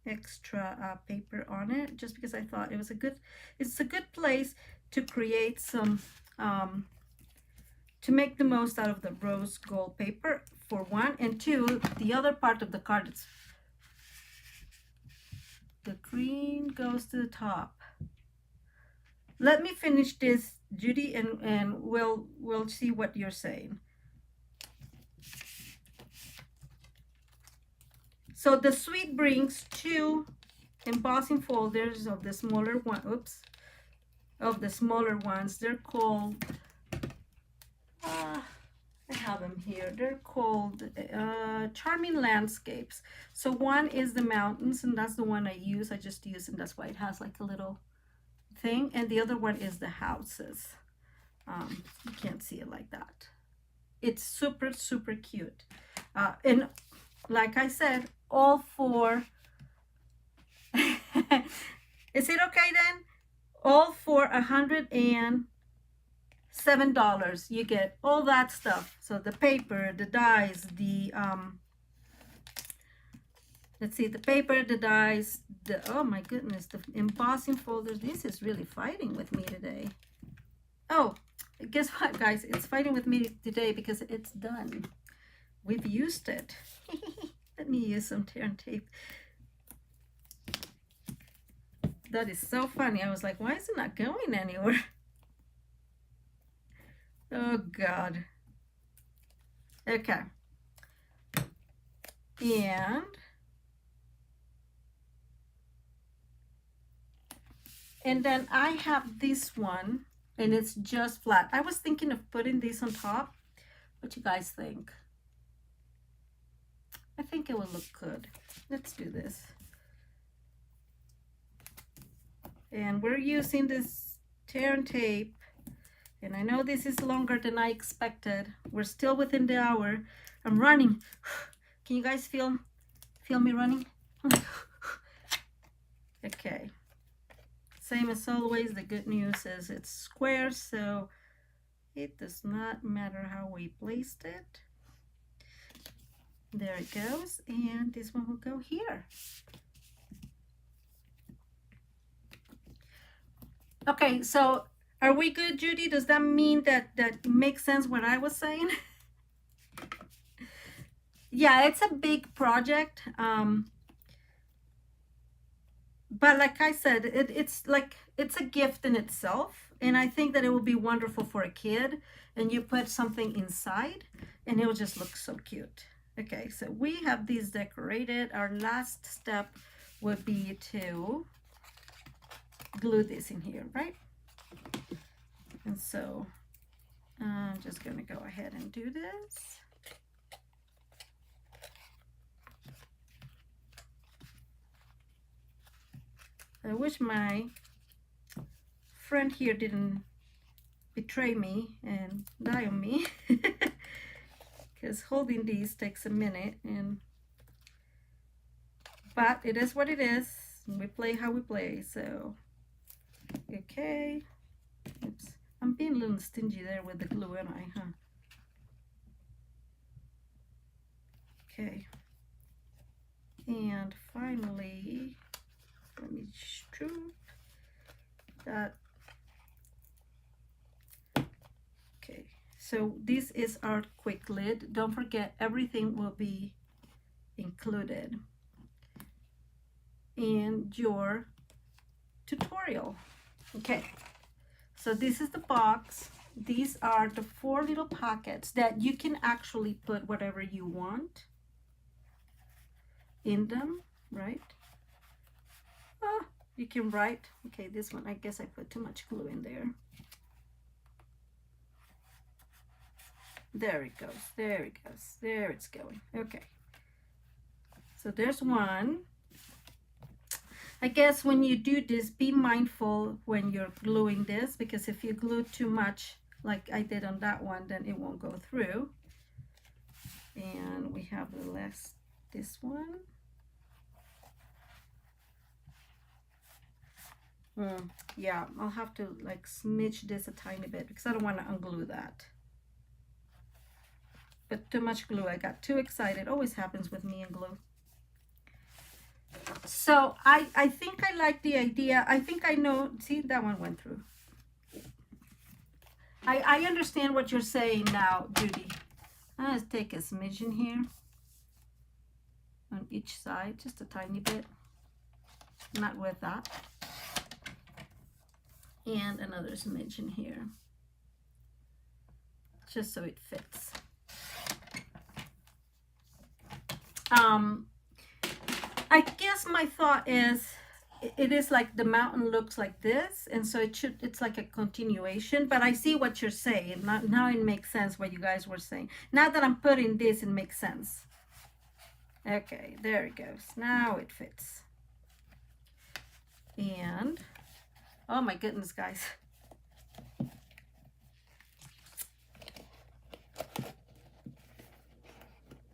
extra paper on it, just because I thought it was it's a good place to create some to make the most out of the rose gold paper, for one, and 2, the other part of the card, it's the green goes to the top. Let me finish this, Judy, and we'll see what you're saying. So the suite brings 2 embossing folders of the smaller one. Oops, of the smaller ones. They're called. I have them here. They're called Charming Landscapes. So one is the mountains, and that's the one I use. I just use, and that's why it has like a little thing. And the other one is the houses. You can't see it like that. It's super, super cute. And like I said, all for, is it okay then? All for $107. You get all that stuff. So the paper, the dies, the, let's see, the paper, the dies, the, oh my goodness, the embossing folders. This is really fighting with me today. Oh, guess what, guys? It's fighting with me today because it's done. We've used it. Let me use some tear and tape. That is so funny. I was like, why is it not going anywhere? Oh, God. Okay. And then I have this one, and it's just flat. I was thinking of putting this on top. What you guys think? I think it will look good. Let's do this. And we're using this tear and tape. And I know this is longer than I expected. We're still within the hour. I'm running. Can you guys feel me running? Okay. Same as always, the good news is it's square, so it does not matter how we placed it. There it goes, and this one will go here. Okay, so are we good, Judy? Does that mean that makes sense what I was saying? Yeah, it's a big project. But like I said, it's a gift in itself. And I think that it will be wonderful for a kid. And you put something inside and it will just look so cute. Okay, so we have these decorated. Our last step would be to glue this in here, right? And so I'm just going to go ahead and do this. I wish my friend here didn't betray me and die on me, because holding these takes a minute, but it is what it is. We play how we play. So okay, oops, I'm being a little stingy there with the glue, am I, huh? Okay, and finally, let me strip that. Okay, so this is our quick lid. Don't forget, everything will be included in your tutorial. Okay, so this is the box. These are the 4 little pockets that you can actually put whatever you want in them, right? Oh, you can write. Okay, this one, I guess I put too much glue in there. There it goes. There it goes. There it's going. Okay. So there's one. I guess when you do this, be mindful when you're gluing this, because if you glue too much, like I did on that one, then it won't go through. And we have the last, this one. Yeah, I'll have to like smidge this a tiny bit because I don't want to unglue that. But too much glue. I got too excited. Always happens with me and glue. So I think I like the idea. I think I know. See, that one went through. I understand what you're saying now, Judy. Let's take a smidgen here on each side, just a tiny bit. Not with that. And another smidgen here, just so it fits. I guess my thought is it is like the mountain looks like this, and so it's like a continuation, but I see what you're saying. Now it makes sense what you guys were saying. Now that I'm putting this, it makes sense. Okay, there it goes. Now it fits. And oh my goodness, guys.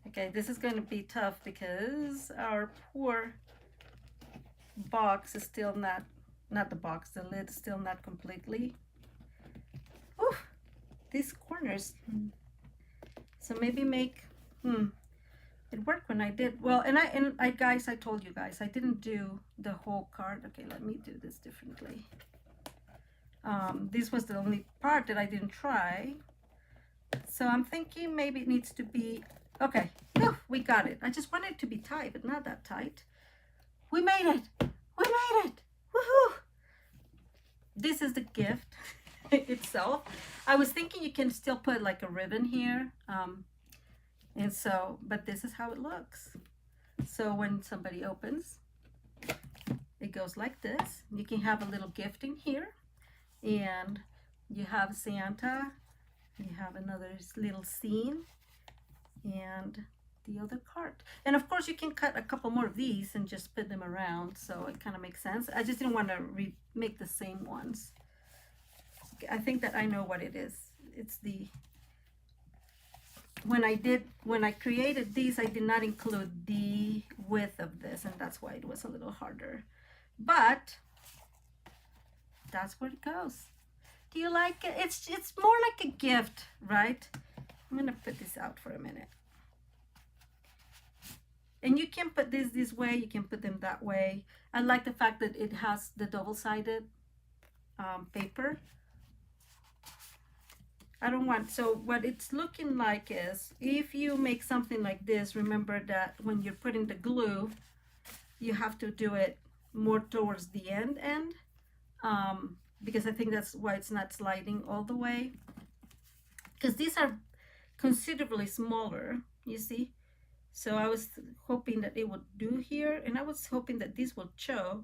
Okay, this is going to be tough because our poor box is still not the box, the lid is still not completely. Oof, these corners. So maybe make, it worked when I did. Well, and I guys, I told you guys, I didn't do the whole card. Okay, let me do this differently. This was the only part that I didn't try. So I'm thinking maybe it needs to be, okay, we got it. I just wanted it to be tight, but not that tight. We made it. We made it. Woohoo! This is the gift itself. I was thinking you can still put like a ribbon here. And so, but this is how it looks. So when somebody opens, it goes like this. You can have a little gift in here. And you have Santa. You have another little scene. And the other card. And of course you can cut a couple more of these and just put them around, so it kind of makes sense. I just didn't want to make the same ones. I think that I know what it is. It's the, when I created these, I did not include the width of this, and that's why it was a little harder, but that's where it goes. Do you like it? It's more like a gift, right? I'm gonna put this out for a minute. And you can put this way, you can put them that way. I like the fact that it has the double-sided paper. I don't want, so what it's looking like is, if you make something like this, remember that when you're putting the glue, you have to do it more towards the end, because I think that's why it's not sliding all the way. Because these are considerably smaller, you see. So I was hoping that it would do here, and I was hoping that this would show.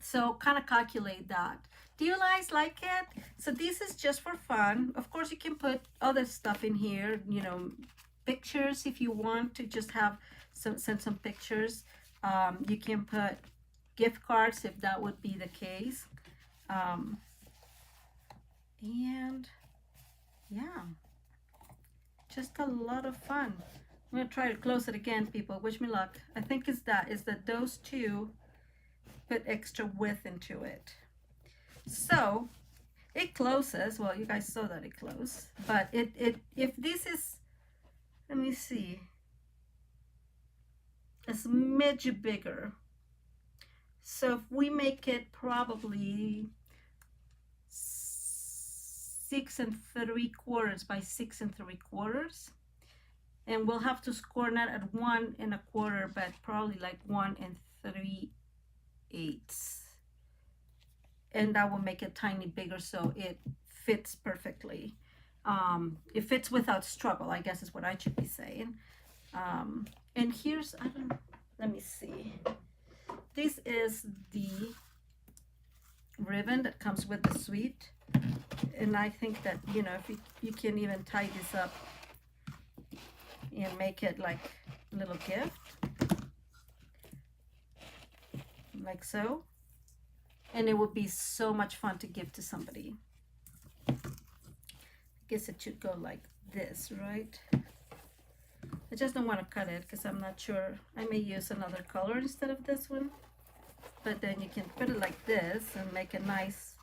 So kind of calculate that. Do you guys like it? So this is just for fun. Of course, you can put other stuff in here, you know, pictures if you want to just have send some pictures. You can put gift cards if that would be the case. And yeah, just a lot of fun. I'm gonna try to close it again, people. Wish me luck. I think is that those two put extra width into it. So it closes. Well, you guys saw that it closed, but if this is, let me see, a smidge bigger. So if we make it probably 6 3/4 by 6 3/4, and we'll have to score not at 1 1/4, but probably like 1 3/8, and that will make it tiny bigger so it fits perfectly. It fits without struggle, I guess is what I should be saying. And here's, let me see. This is the ribbon that comes with the suite, and I think that, you know, if you can even tie this up and make it like a little gift, like so, and it would be so much fun to give to somebody. I guess it should go like this, right? I just don't want to cut it because I'm not sure. I may use another color instead of this one, but then you can put it like this and make a nice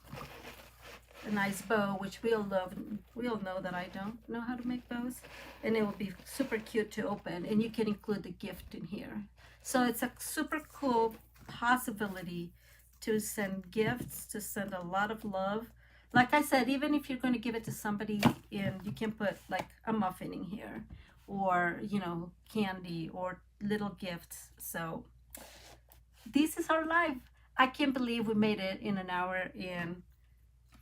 bow, which we all love. We all know that I don't know how to make bows, and it will be super cute to open, and you can include the gift in here. So it's a super cool possibility to send gifts, to send a lot of love. Like I said, even if you're going to give it to somebody, and you can put like a muffin in here, or, you know, candy or little gifts. So this is our life. I can't believe we made it in an hour and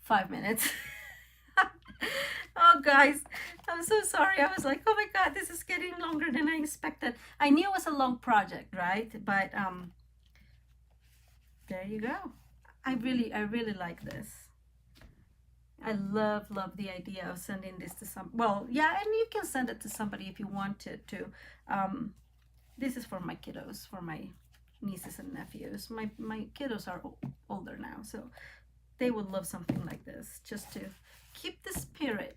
5 minutes. Oh, guys, I'm so sorry. I was like, oh my God, this is getting longer than I expected. I knew it was a long project, right? But there you go. I really like this. I love the idea of sending this to some. Well, yeah, and you can send it to somebody if you wanted to. Um, this is for my kiddos, for my nieces and nephews. My kiddos are older now, so they would love something like this, just to keep the spirit.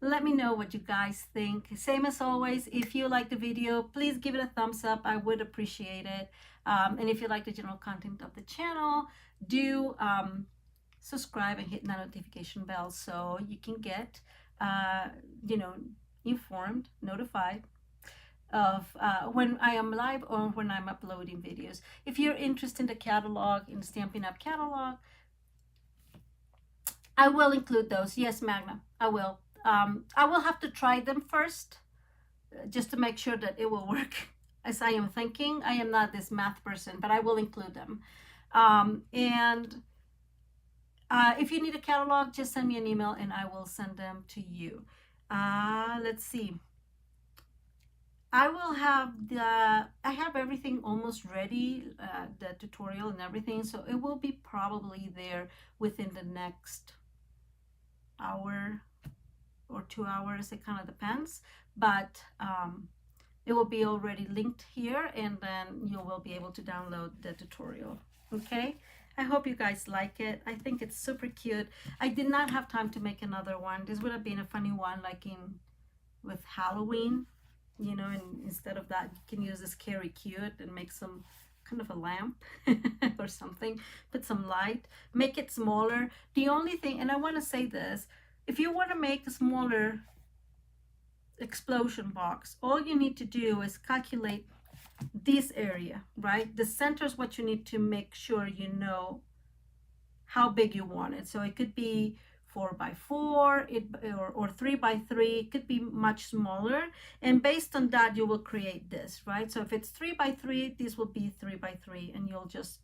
Let me know what you guys think. Same as always, if you like the video, please give it a thumbs up. I would appreciate it. And if you like the general content of the channel, do subscribe and hit the notification bell so you can get, uh, you know, informed, notified of when I am live or when I'm uploading videos. If you're interested in the catalog, in the Stampin' Up catalog, I will include those. Yes, Magna, I will. I will have to try them first just to make sure that it will work as I am thinking. I am not this math person, but I will include them. And if you need a catalog, just send me an email and I will send them to you. Let's see. I will have I have everything almost ready, the tutorial and everything, so it will be probably there within the next hour or 2 hours. It kind of depends, but it will be already linked here, and then you will be able to download the tutorial. Okay, I hope you guys like it. I think it's super cute. I did not have time to make another one. This would have been a funny one, like in with Halloween, and instead of that, you can use this Scary Cute and make some kind of a lamp or something, put some light, make it smaller. The only thing, and I want to say this, if you want to make a smaller explosion box, all you need to do is calculate this area, right? The center is what you need to make sure you know how big you want it. So it could be 4x4, or 3x3. It could be much smaller, and based on that you will create this, right? So if it's 3x3, this will be 3x3, and you'll just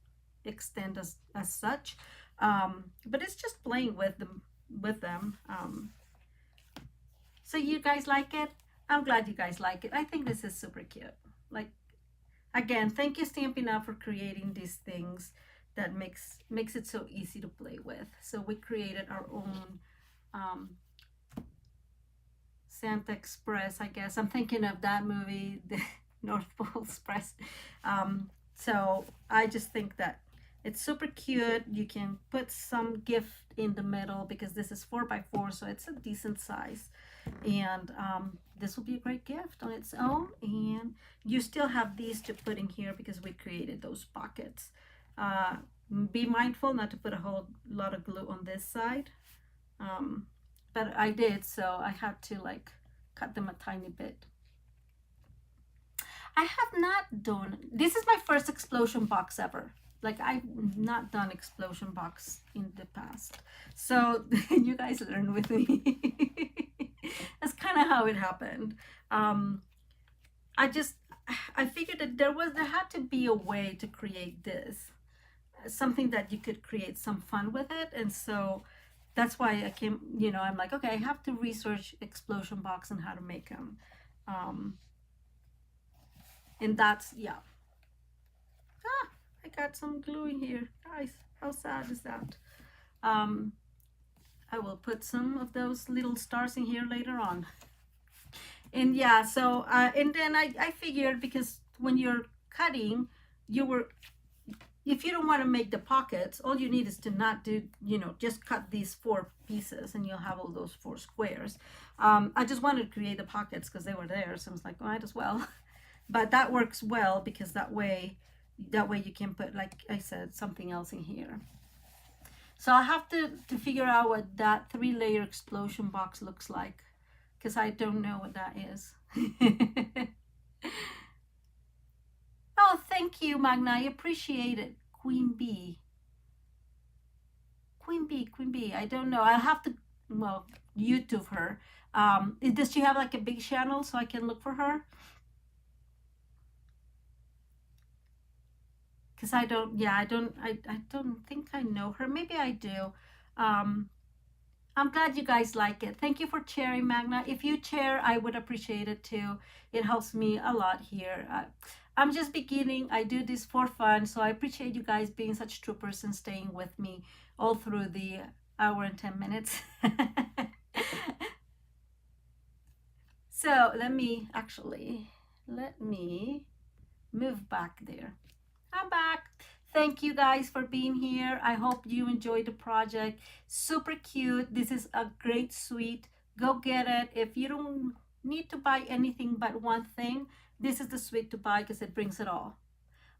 extend as such. But it's just playing with them. So you guys like it? I'm glad you guys like it. I think this is super cute. Like, again, thank you Stampin' Up for creating these things that makes it so easy to play with. So we created our own Santa Express, I guess. I'm thinking of that movie, the North Pole Express. So I just think that it's super cute. You can put some gift in the middle because this is 4x4, so it's a decent size. And this will be a great gift on its own. And you still have these to put in here because we created those pockets. Be mindful not to put a whole lot of glue on this side. But I did, so I had to like cut them a tiny bit. I have not done, this is my first explosion box ever. Like, I've not done explosion box in the past. So you guys learn with me. That's kind of how it happened. I figured that there had to be a way to create this. Something that you could create some fun with it. And so that's why I came, I'm like, okay, I have to research explosion box and how to make them. And that's, yeah. I got some glue in here. Guys, how sad is that? I will put some of those little stars in here later on. And yeah, so, and then I figured, because when you're cutting, if you don't want to make the pockets, all you need is to not do, just cut these 4 pieces and you'll have all those 4 squares. I just wanted to create the pockets because they were there, so I was like, might as well. But that works well because that way you can put, like I said, something else in here. So I have to figure out what that 3-layer explosion box looks like, because I don't know what that is. Oh, thank you, Magna. I appreciate it. Queen Bee. Queen Bee. I don't know. I'll have to, well, YouTube her. Does she have like a big channel so I can look for her? Because I don't think I know her. Maybe I do. I'm glad you guys like it. Thank you for sharing, Magna. If you share, I would appreciate it too. It helps me a lot here. I'm just beginning. I do this for fun, so I appreciate you guys being such troopers and staying with me all through the hour and 10 minutes. So let me move back there. I'm back. Thank you guys for being here. I hope you enjoyed the project. Super cute. This is a great suite. Go get it. If you don't need to buy anything but one thing, this is the suite to buy because it brings it all.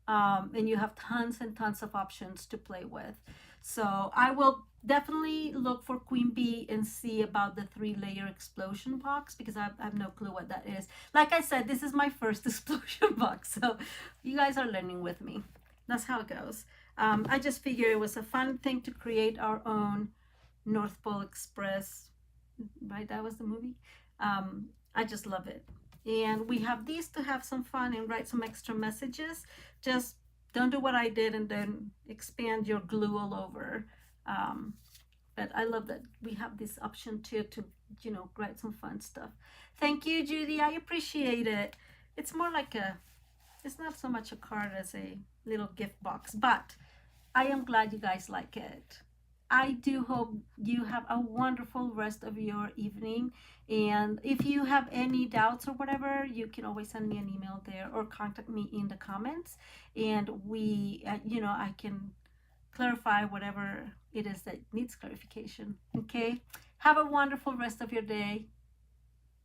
And you have tons and tons of options to play with. So I will definitely look for Queen Bee and see about the 3-layer explosion box because I have no clue what that is. Like I said, this is my first explosion box, so you guys are learning with me. That's how it goes. I just figured it was a fun thing to create our own North Pole Express, right? That was the movie. I just love it. And we have these to have some fun and write some extra messages. Just don't do what I did and then expand your glue all over. Um, but I love that we have this option too to, write some fun stuff. Thank you, Judy. I appreciate it. It's more like it's not so much a card as a little gift box, but I am glad you guys like it. I do hope you have a wonderful rest of your evening. And if you have any doubts or whatever, you can always send me an email there or contact me in the comments. And I can clarify whatever it is that needs clarification. Okay? Have a wonderful rest of your day.